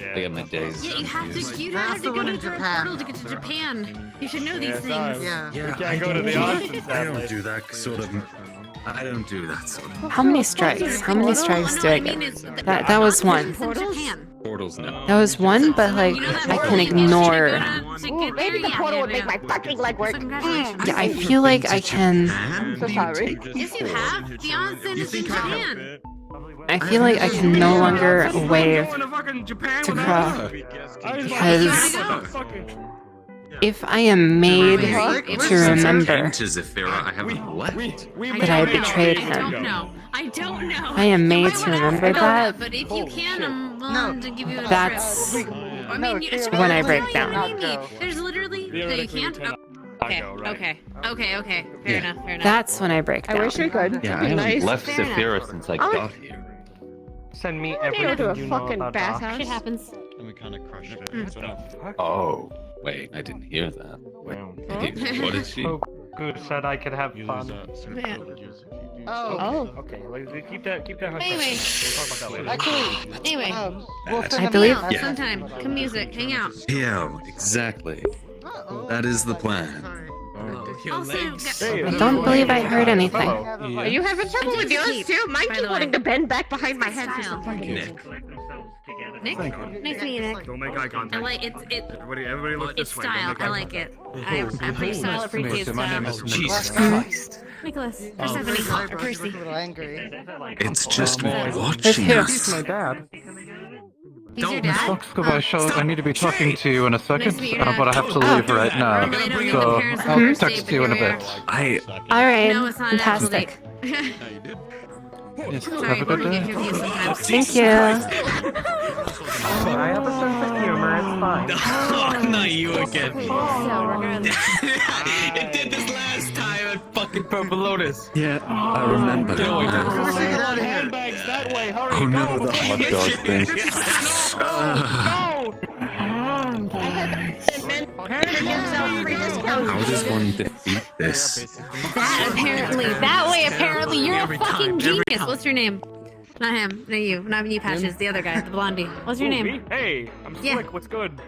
S17: I get my days.
S11: Yeah, you have to. You don't have to go to the portal to get to Japan. You should know these things.
S3: Yeah.
S5: We can't go to the onsen.
S17: I don't do that sort of. I don't do that sort of.
S2: How many strikes? How many strikes do I get? That was one.
S17: Portals, no.
S2: That was one, but like I can ignore.
S11: Ooh, maybe the portal would make my fucking leg work.
S2: Yeah, I feel like I can.
S11: I'm so sorry. Yes, you have. The onsen is in Japan.
S2: I feel like I can no longer wave
S5: Going to fucking Japan
S2: to
S5: with
S2: cross
S5: her.
S2: because if I am made to remember
S17: To Zephyra, I haven't left.
S2: that I betrayed
S11: I don't
S2: him,
S11: know. I don't know.
S2: I am made to remember that.
S11: But if you can, I'm willing to give you a
S2: That's
S11: trip. I mean,
S2: when I break down.
S11: There's literally that you can't. Okay. Okay. Fair enough.
S2: That's when I break down.
S18: I wish we could.
S17: Yeah,
S18: It'd
S17: I
S18: be
S17: haven't
S18: nice.
S17: left
S11: Fair
S17: Zephyra since I
S18: Oh.
S17: got here.
S12: Send me
S18: I wanna go to
S12: everything
S18: a
S12: you know
S18: fucking
S12: about
S18: bathhouse.
S11: Shit happens.
S19: And we kind of crushed it.
S17: Oh, wait, I didn't hear that. Wait, what did she?
S12: Good said I could have fun.
S11: Oh.
S5: Okay, like, keep that hush.
S11: Anyway.
S5: We'll talk about that later.
S3: Actually,
S11: Anyway.
S3: we'll
S17: That-
S3: send
S2: I
S3: them
S2: believe-
S3: out.
S17: Yeah.
S11: Sometime. Come music. Hang out.
S17: Yeah, exactly. That is the plan.
S11: Also,
S2: I don't believe I heard anything.
S18: Are you having trouble with yours too? Mine keep wanting to bend back behind my head for some fucking reason.
S11: Nick? Nice to meet you, Nick.
S5: Don't make eye contact.
S11: I like
S5: Everybody look
S11: it's
S5: this way.
S11: style.
S5: Don't make
S11: I
S5: eye
S11: like
S5: contact.
S11: it. I pretty style appreciate
S13: My name
S11: style.
S13: is
S17: Jesus Christ.
S11: Nicholas, or Stephanie, or Percy.
S3: A little angry.
S17: It's just
S2: Who's
S17: watching
S2: who?
S17: us.
S12: My dad.
S11: He's your dad?
S13: I need to be talking to you in a second,
S11: Nice to meet your dad.
S13: but I have to leave right now.
S11: Normally I don't meet
S13: So
S11: with parents on
S13: I'll
S11: first
S13: text
S11: date,
S13: you in a
S11: but here
S13: bit.
S2: All right,
S11: No, it's not an actual
S2: fantastic.
S13: Yes,
S11: Sorry,
S13: have a good
S11: we get
S13: day.
S11: confused sometimes.
S2: Thank you.
S12: I have a sense of humor. It's fine.
S9: Oh, not you again.
S11: So regardless.
S9: It did this last time at fucking Purple Lotus.
S17: Yeah, I remember.
S9: Get away from
S5: We're taking out handbags that way. Hurry,
S17: Oh
S5: go.
S17: no, the hot dog thing. How does one defeat this?
S11: That way, apparently, you're a fucking genius. What's your name? Not him. Not you. Not you, Patches. The other guy, the blondie. What's your
S5: Who,
S11: name?
S5: me? Hey, I'm
S11: Yeah.
S5: Slick. What's good?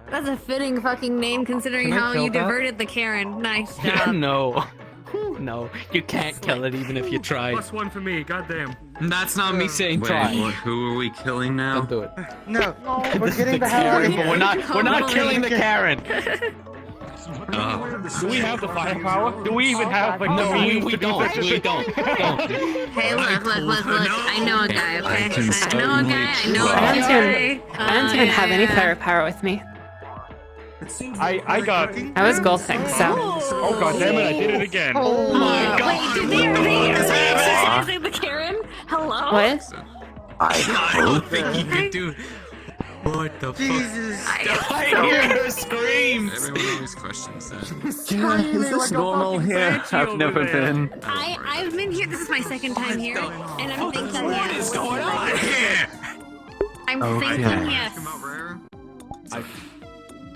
S11: That's a fitting fucking name considering
S12: Can I
S11: how
S12: kill
S11: you
S12: that?
S11: diverted the Karen. Nice job.
S9: No. No, you can't kill it even if you try.
S5: Plus one for me. Goddamn.
S9: That's not me saying
S17: Wait,
S9: try.
S17: who are we killing now?
S9: Don't do it.
S3: No, we're getting the hell out of
S9: But
S3: here.
S9: we're not killing the Karen.
S5: Do we have the firepower? Do we even have like the
S9: No,
S5: means
S9: we
S5: to do
S9: don't.
S5: such a
S9: We
S5: thing?
S9: don't.
S11: Hey, look. I know a guy, okay?
S17: I can
S11: I know a guy. I know a
S2: I don't
S11: guy.
S2: even have any firepower with me.
S5: I got.
S2: I was golfing, so.
S5: Oh god damn it! I did it again.
S11: Oh my god. Wait, did they exercising the Karen? Hello?
S2: What?
S17: I
S9: don't think he could do. What the
S3: Jesus.
S9: fuck? I hear her screams.
S17: Everyone always questions that.
S13: Yeah, is this normal here? I've never been.
S11: I've been here. This is my second time here, and I'm thinking
S9: What
S11: yes.
S9: is going on here?
S11: I'm thinking yes.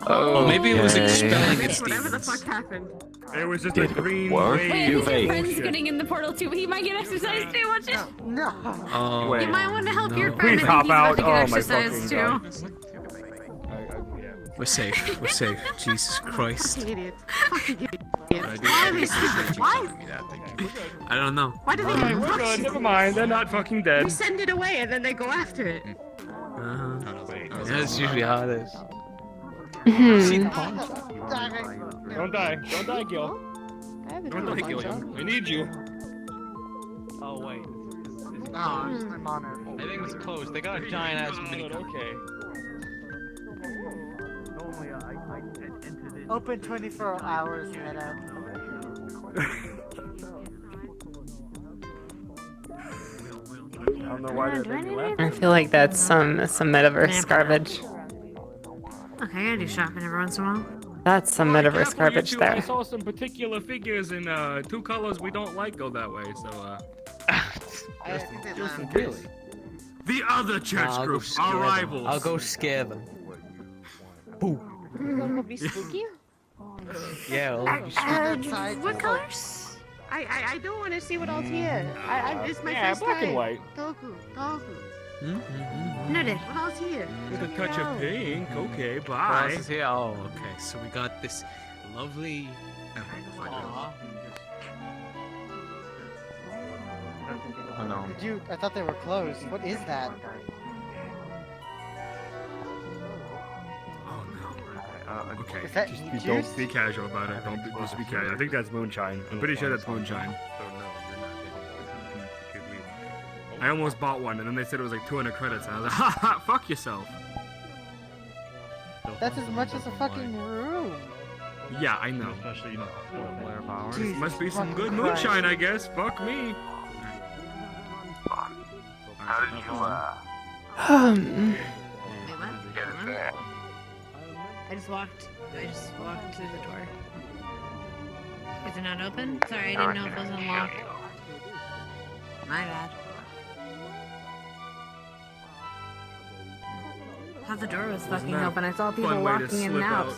S9: Oh, maybe it was
S13: Okay.
S9: expelling its
S18: Whatever the
S9: demons.
S18: fuck happened.
S5: It was just a green
S13: work?
S5: wave.
S11: Wait,
S13: You
S11: is your
S13: vape.
S11: friend's getting in the portal too? He might get exercise too. Watch it.
S3: No.
S9: Oh,
S11: You might want to help your
S9: no.
S11: friend.
S5: Please
S11: I
S5: hop
S11: think he's about
S5: out.
S11: to get
S5: Oh my
S11: exercise
S5: fucking
S11: too.
S5: God.
S9: We're safe. We're safe. Jesus Christ.
S18: Fucking idiot. Fucking idiot.
S11: Why are they stupid? Why?
S9: I don't know.
S18: Why do they
S5: Alright,
S18: even
S5: we're
S18: touch
S5: good.
S18: it?
S5: Never mind. They're not fucking
S18: We
S5: dead.
S18: send it away and then they go after it.
S9: That's usually how it is.
S2: Hmm.
S5: Don't die. Don't die, Gil. Don't die, Gil. We need you.
S12: Oh wait.
S3: Oh, I'm honored.
S12: I think it's closed. They got a giant ass mini.
S5: Okay.
S3: Open 24 hours, Meta.
S5: I don't know why they're left.
S2: I feel like that's some metaverse garbage.
S11: Okay, I gotta do shopping every once in a while.
S2: That's some metaverse
S5: Careful,
S2: garbage
S5: you two. I
S2: there.
S5: saw some particular figures in two colors we don't like go that way, so just in case. The other church
S9: I'll go
S5: group,
S9: scare
S5: our
S9: them.
S5: rivals.
S9: I'll go scare them. Boom.
S18: Gonna be spooky?
S9: Yeah.
S11: What colors?
S18: I don't want to see what else here. It's my
S5: yeah,
S18: first
S5: black
S18: time.
S5: and white.
S18: Toku.
S11: Noted.
S18: What else here?
S5: With a touch of pink. Okay,
S9: What
S5: bye.
S9: else is here? Oh, okay. So we got this lovely. Aw.
S17: Oh no.
S3: Did you? I thought they were closed. What is that?
S5: Okay,
S3: Is that
S5: just
S3: meat
S5: be,
S3: juice?
S5: don't be casual about it. Don't be, just be casual. I think that's moonshine. I'm pretty sure that's moonshine. I almost bought one, and then they said it was like 200 credits, and I was like, ha ha, fuck yourself.
S3: That's as much as a fucking room.
S5: Yeah, I know.
S15: Especially, you know, player power.
S3: Jesus
S5: Must be some
S3: fucking
S5: good
S3: Christ.
S5: moonshine, I guess. Fuck me.
S10: How did you,
S11: Get it there. I just walked through the door. Is it not open? Sorry, I didn't know if it was unlocked. My bad. I thought the door was fucking open. I saw people walking in and out.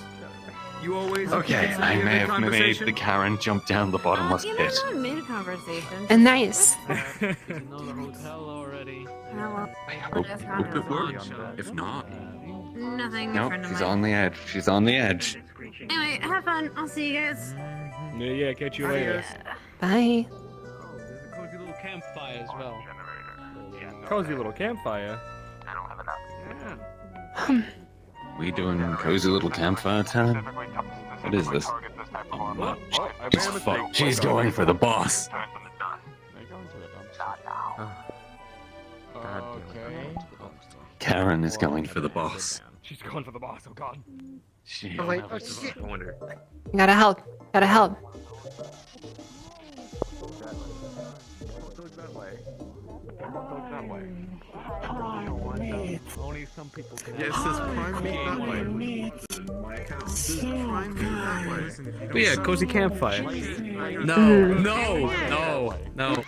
S5: You always
S17: Okay, I may have made the Karen jump down the bottomless
S11: You
S17: pit.
S11: know, mid conversation.
S2: And nice.
S14: Know the hotel already.
S17: I hope it works. If not,
S11: Nothing.
S17: no,
S11: friend of
S17: she's
S11: mine.
S17: on the edge. She's on the edge.
S11: Anyway, have fun. I'll see you guys.
S5: Yeah, catch you later.
S2: Bye.
S14: There's a cozy little campfire as well.
S5: Cozy little campfire.
S17: We doing cozy little campfire time? What is this? She's going for the boss. Karen is going for the boss.
S5: She's going for the boss, oh god.
S17: She.
S3: Oh, wait, oh, shit.
S5: I wonder.
S2: Gotta help. Gotta help.
S15: Only some people can.
S7: Yes, there's prime meat that way. My account. There's prime meat that way.
S9: But yeah, cozy campfire. No, no, no, no.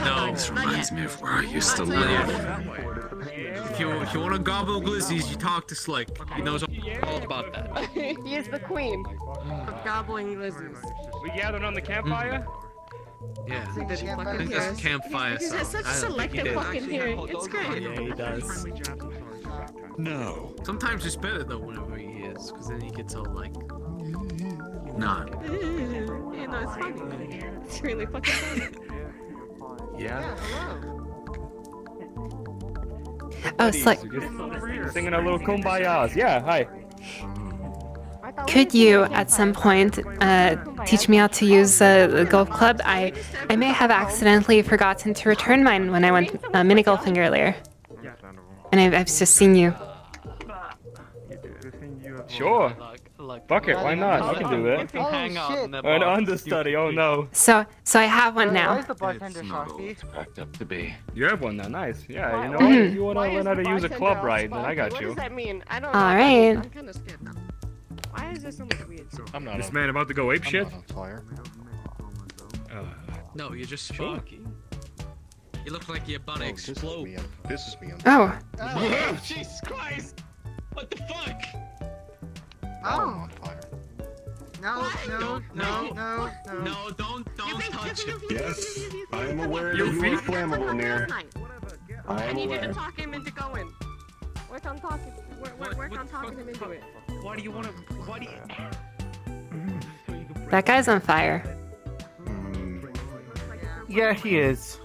S9: No.
S17: This reminds me of where I used to live.
S9: If you want to gobble glizzies, you talk to Slick. He knows all about that.
S18: He is the queen of gobbling lizards.
S5: We gathered on the campfire?
S9: Yeah.
S3: Did you
S9: I
S3: fucking
S9: think that's campfire.
S18: He has such
S9: I don't think he
S18: selective
S9: did.
S18: fucking hearing. It's great.
S9: Yeah, he does.
S10: No.
S9: Sometimes it's better though whenever he is, because then he gets all like, nah.
S18: You know, it's funny. It's really fucking funny.
S9: Yeah.
S2: Oh, Slick.
S5: Singing our little kumbayas. Yeah, hi.
S2: Could you, at some point, teach me how to use the golf club? I may have accidentally forgotten to return mine when I went mini golfing earlier. And I've just seen you.
S5: Sure. Fuck it, why not? I can do that.
S11: Hang
S5: An understudy, oh no.
S2: So I have one now.
S3: Where's the bartender, Sharky?
S17: Cracked up to be.
S5: You have one now, nice. Yeah, you know
S2: Mhm.
S5: what? If you want to learn how to use a club right, then I got
S18: What
S5: you.
S18: does that mean? I don't
S2: All
S18: know.
S2: right.
S18: I'm kind of scared now. Why is there so much weird stuff?
S7: I'm not
S5: This
S7: on,
S5: man about to go ape
S7: I'm
S5: shit?
S7: not on fire.
S9: No, you're just sparky. You look like you're about to
S7: Oh, this is
S9: explode.
S7: me. This is me.
S2: Oh.
S9: Oh, Jesus Christ! What the fuck?
S7: I'm on fire.
S3: No, no, no, no, no.
S9: No, don't touch it.
S10: Yes, I am aware
S5: You
S10: that you are
S5: feet?
S10: flammable near. I
S18: I
S10: am
S18: need you to
S10: aware.
S18: talk him into going. Work on talking. Work on talking him into it.
S14: Why do you want to? Why do you?
S2: That guy's on fire.
S1: Yeah, he is.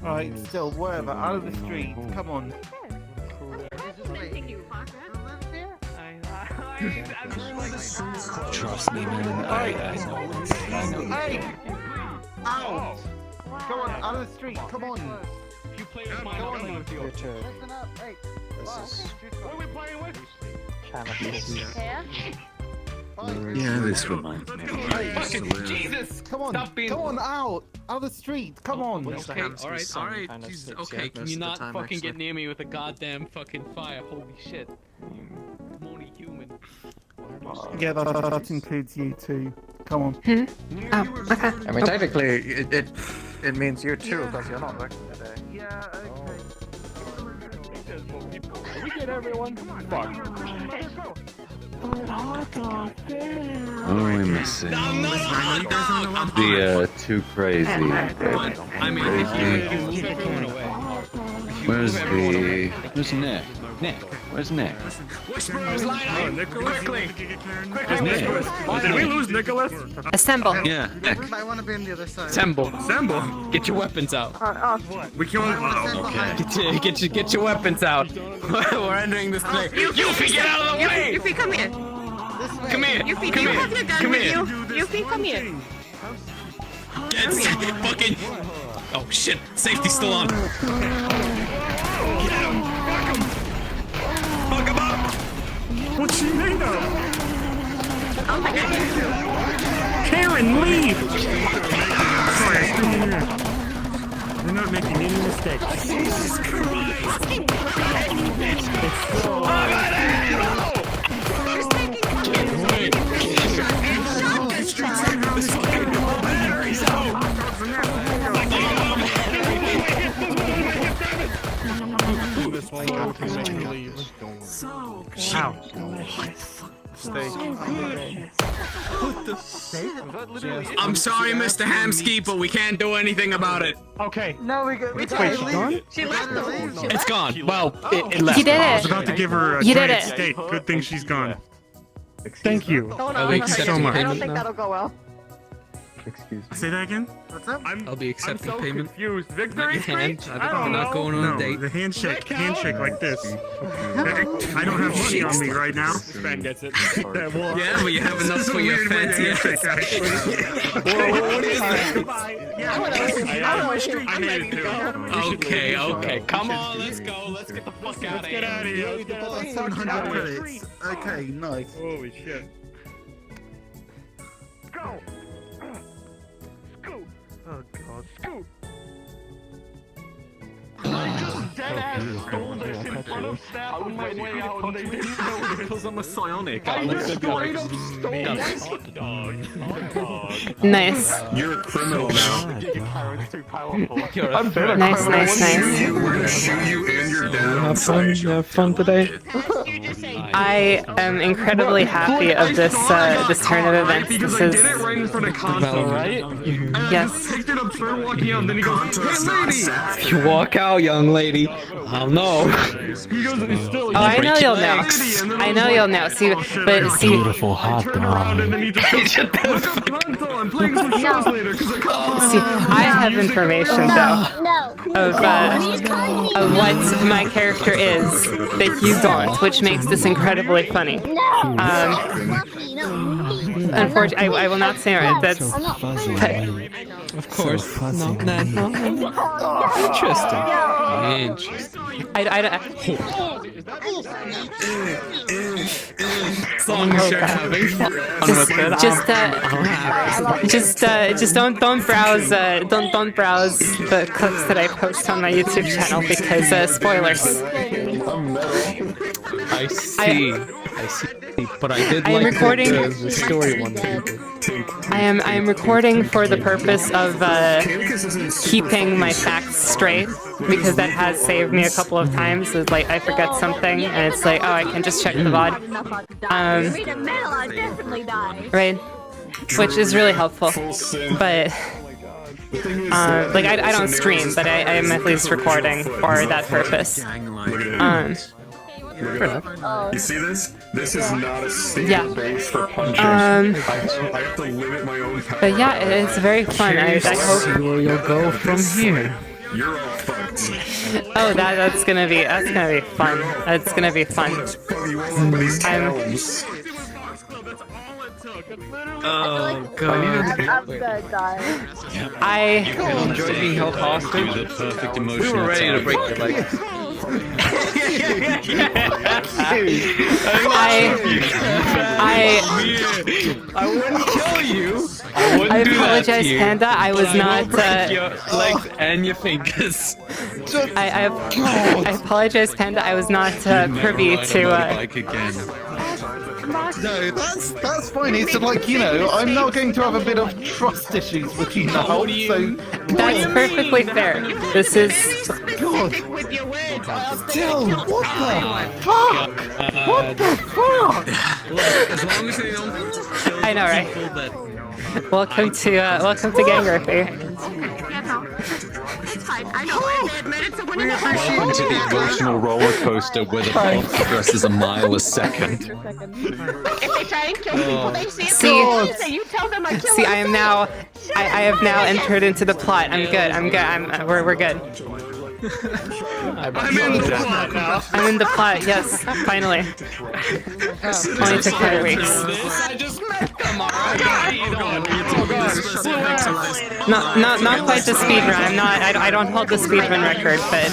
S1: Alright, still, whatever. Out of the street. Come on.
S17: Trust me, man. I know.
S1: Hey! Ow! Come on, out of the street. Come on.
S14: You play with mine, I'll play with yours.
S3: Listen up. Hey.
S5: What are we playing with?
S17: Yeah, this reminds me of where I used to live.
S1: Jesus! Come on!
S9: Stop being-
S1: Come on, out! Out of the street! Come on!
S9: Okay, alright, Jesus, okay, can you not fucking get near me with a goddamn fucking fire? Holy shit. I'm only human.
S1: Yeah, that includes you too. Come on.
S2: Oh, okay.
S16: I mean, technically, it means you too, because you're not working today.
S3: Yeah, okay.
S5: Did we get everyone? Fuck.
S17: Only missing the too crazy.
S9: I mean, if you keep going away.
S17: Where's Nick? Nick, where's Nick?
S9: Whisperers, line
S5: Oh,
S9: up!
S5: Nicholas?
S9: Quickly!
S5: Where's Nicholas? Did we lose Nicholas?
S2: Assemble.
S17: Yeah, Nick.
S3: I want to be on the other side.
S9: Assemble.
S5: Assemble.
S9: Get your weapons out.
S5: We killed. Oh,
S17: Okay.
S9: Get your weapons out. We're entering this place. Yuffie, get out of the way!
S18: Yuffie, come here.
S9: Come here!
S18: Yuffie, do
S9: Come
S18: you
S9: here!
S18: have your gun
S9: Come
S18: with
S9: here!
S18: you? Yuffie, come here.
S9: Fucking Oh shit! Safety's still on.
S5: Get him! Fuck him! Fuck him up!
S7: What's she made of?
S18: Oh my god.
S7: Karen, leave! Sorry, I screwed in here. We're not making any mistakes. Jesus Christ! This one can make me leave. So
S13: Ow.
S7: Steak.
S13: What the steak?
S9: I'm sorry, Mr. Hamsky, but we can't do anything about it.
S7: Okay.
S3: No, we got.
S7: Wait, she gone?
S3: She left.
S9: It's gone. Well, it left.
S2: You did
S7: I was
S2: it.
S7: about to give her a
S2: You did
S7: giant
S2: it.
S7: steak. Good thing she's gone. Thank you.
S18: I'll
S7: Thank you so much.
S18: I don't think that'll go well.
S13: Excuse me.
S7: Say that again?
S3: What's up?
S9: I'll be accepting
S5: I'm so
S9: payment.
S5: confused.
S9: Not
S5: Victory
S9: your hand.
S5: speech?
S9: I'm not going on a
S7: No,
S9: date.
S7: the handshake like this. I don't have money on me right now.
S5: Ben gets it.
S9: Yeah, but you have enough for your fancy ass.
S7: What is that?
S5: I hate it too.
S9: Okay. Come on, let's go. Let's get the fuck out of here.
S5: Get out of here.
S1: That's 700 credits. Okay, nice.
S5: Holy shit. Go! Scoot! Oh god, scoot! I just dead ass stole this in front of staff on my way out and they didn't know
S13: Because I'm a psionic.
S5: I just straight up stole this!
S2: Nice.
S10: You're a criminal now.
S13: Karen's too powerful.
S5: I'm better.
S2: Nice.
S10: We're gonna shoot you and your dad on sight.
S9: Have fun today.
S2: I am incredibly happy of this this turn of events.
S5: Because
S2: This
S5: I
S2: is
S5: did it right in front of console, right? And I
S2: Yes.
S5: just picked it up, started walking out, and then he goes, "Hey, lady!"
S9: You walk out, young lady. I'll know.
S5: He goes, "It's still."
S2: Oh, I know you'll know. I know you'll know. See, but see,
S13: Beautiful hot
S5: Around and then he just goes, "Look up console. I'm playing some shows later because I can't."
S2: see, I have information though of what my character is that you don't, which makes this incredibly funny. Unfortunately, I will not say it. That's
S9: Of course. No. Interesting.
S2: I don't.
S9: As long as you're having fun with it,
S2: just don't browse don't browse the clips that I post on my YouTube channel because spoilers.
S9: I see. But I did
S2: I am
S9: like
S2: recording.
S9: the story one.
S2: I am recording for the purpose of keeping my facts straight because that has saved me a couple of times. It's like I forget something and it's like, oh, I can just check the VOD. Right, which is really helpful. But like I don't stream, but I am at least recording for that purpose.
S10: You see this? This is not a stable
S2: Yeah.
S10: base for punchers.
S2: I
S10: have to limit my own power.
S2: But yeah, it's very fun. I hope
S9: where you'll go from here.
S10: You're all fucked.
S2: Oh, that's gonna be fun. That's gonna be fun.
S9: Oh god.
S18: I'm gonna die.
S2: I
S9: enjoy being held hostage.
S17: The perfect emotional.
S9: We were ready to break your legs.
S2: I
S9: wouldn't kill you. I wouldn't
S2: I
S9: do that to
S2: apologize,
S9: you,
S2: Panda. I was
S9: but I
S2: not.
S9: will break your legs and your fingers.
S2: I apologize, Panda. I was not privy to.
S1: No, that's fine. It's like, you know, I'm not going to have a bit of trust issues with you now. So
S2: That's perfectly fair. This is.
S1: God. Still, what the fuck? What the fuck?
S9: As long as they don't.
S2: I know, right? Welcome to Gangraphy.
S18: It's fine. I know. I admit it's a winning
S17: Welcome to the emotional roller coaster where the plot progresses a mile a second.
S18: If they try and kill people, they see it.
S2: See,
S18: So you tell them I kill
S2: see, I am now. I have now entered into the plot. I'm good. We're good.
S5: I'm in the plot now.
S2: I'm in the plot. Yes, finally. Only took 3 weeks.
S5: I just met them, alright? Oh god.
S2: Not quite the speed run. I'm not. I don't hold the speed run record, but.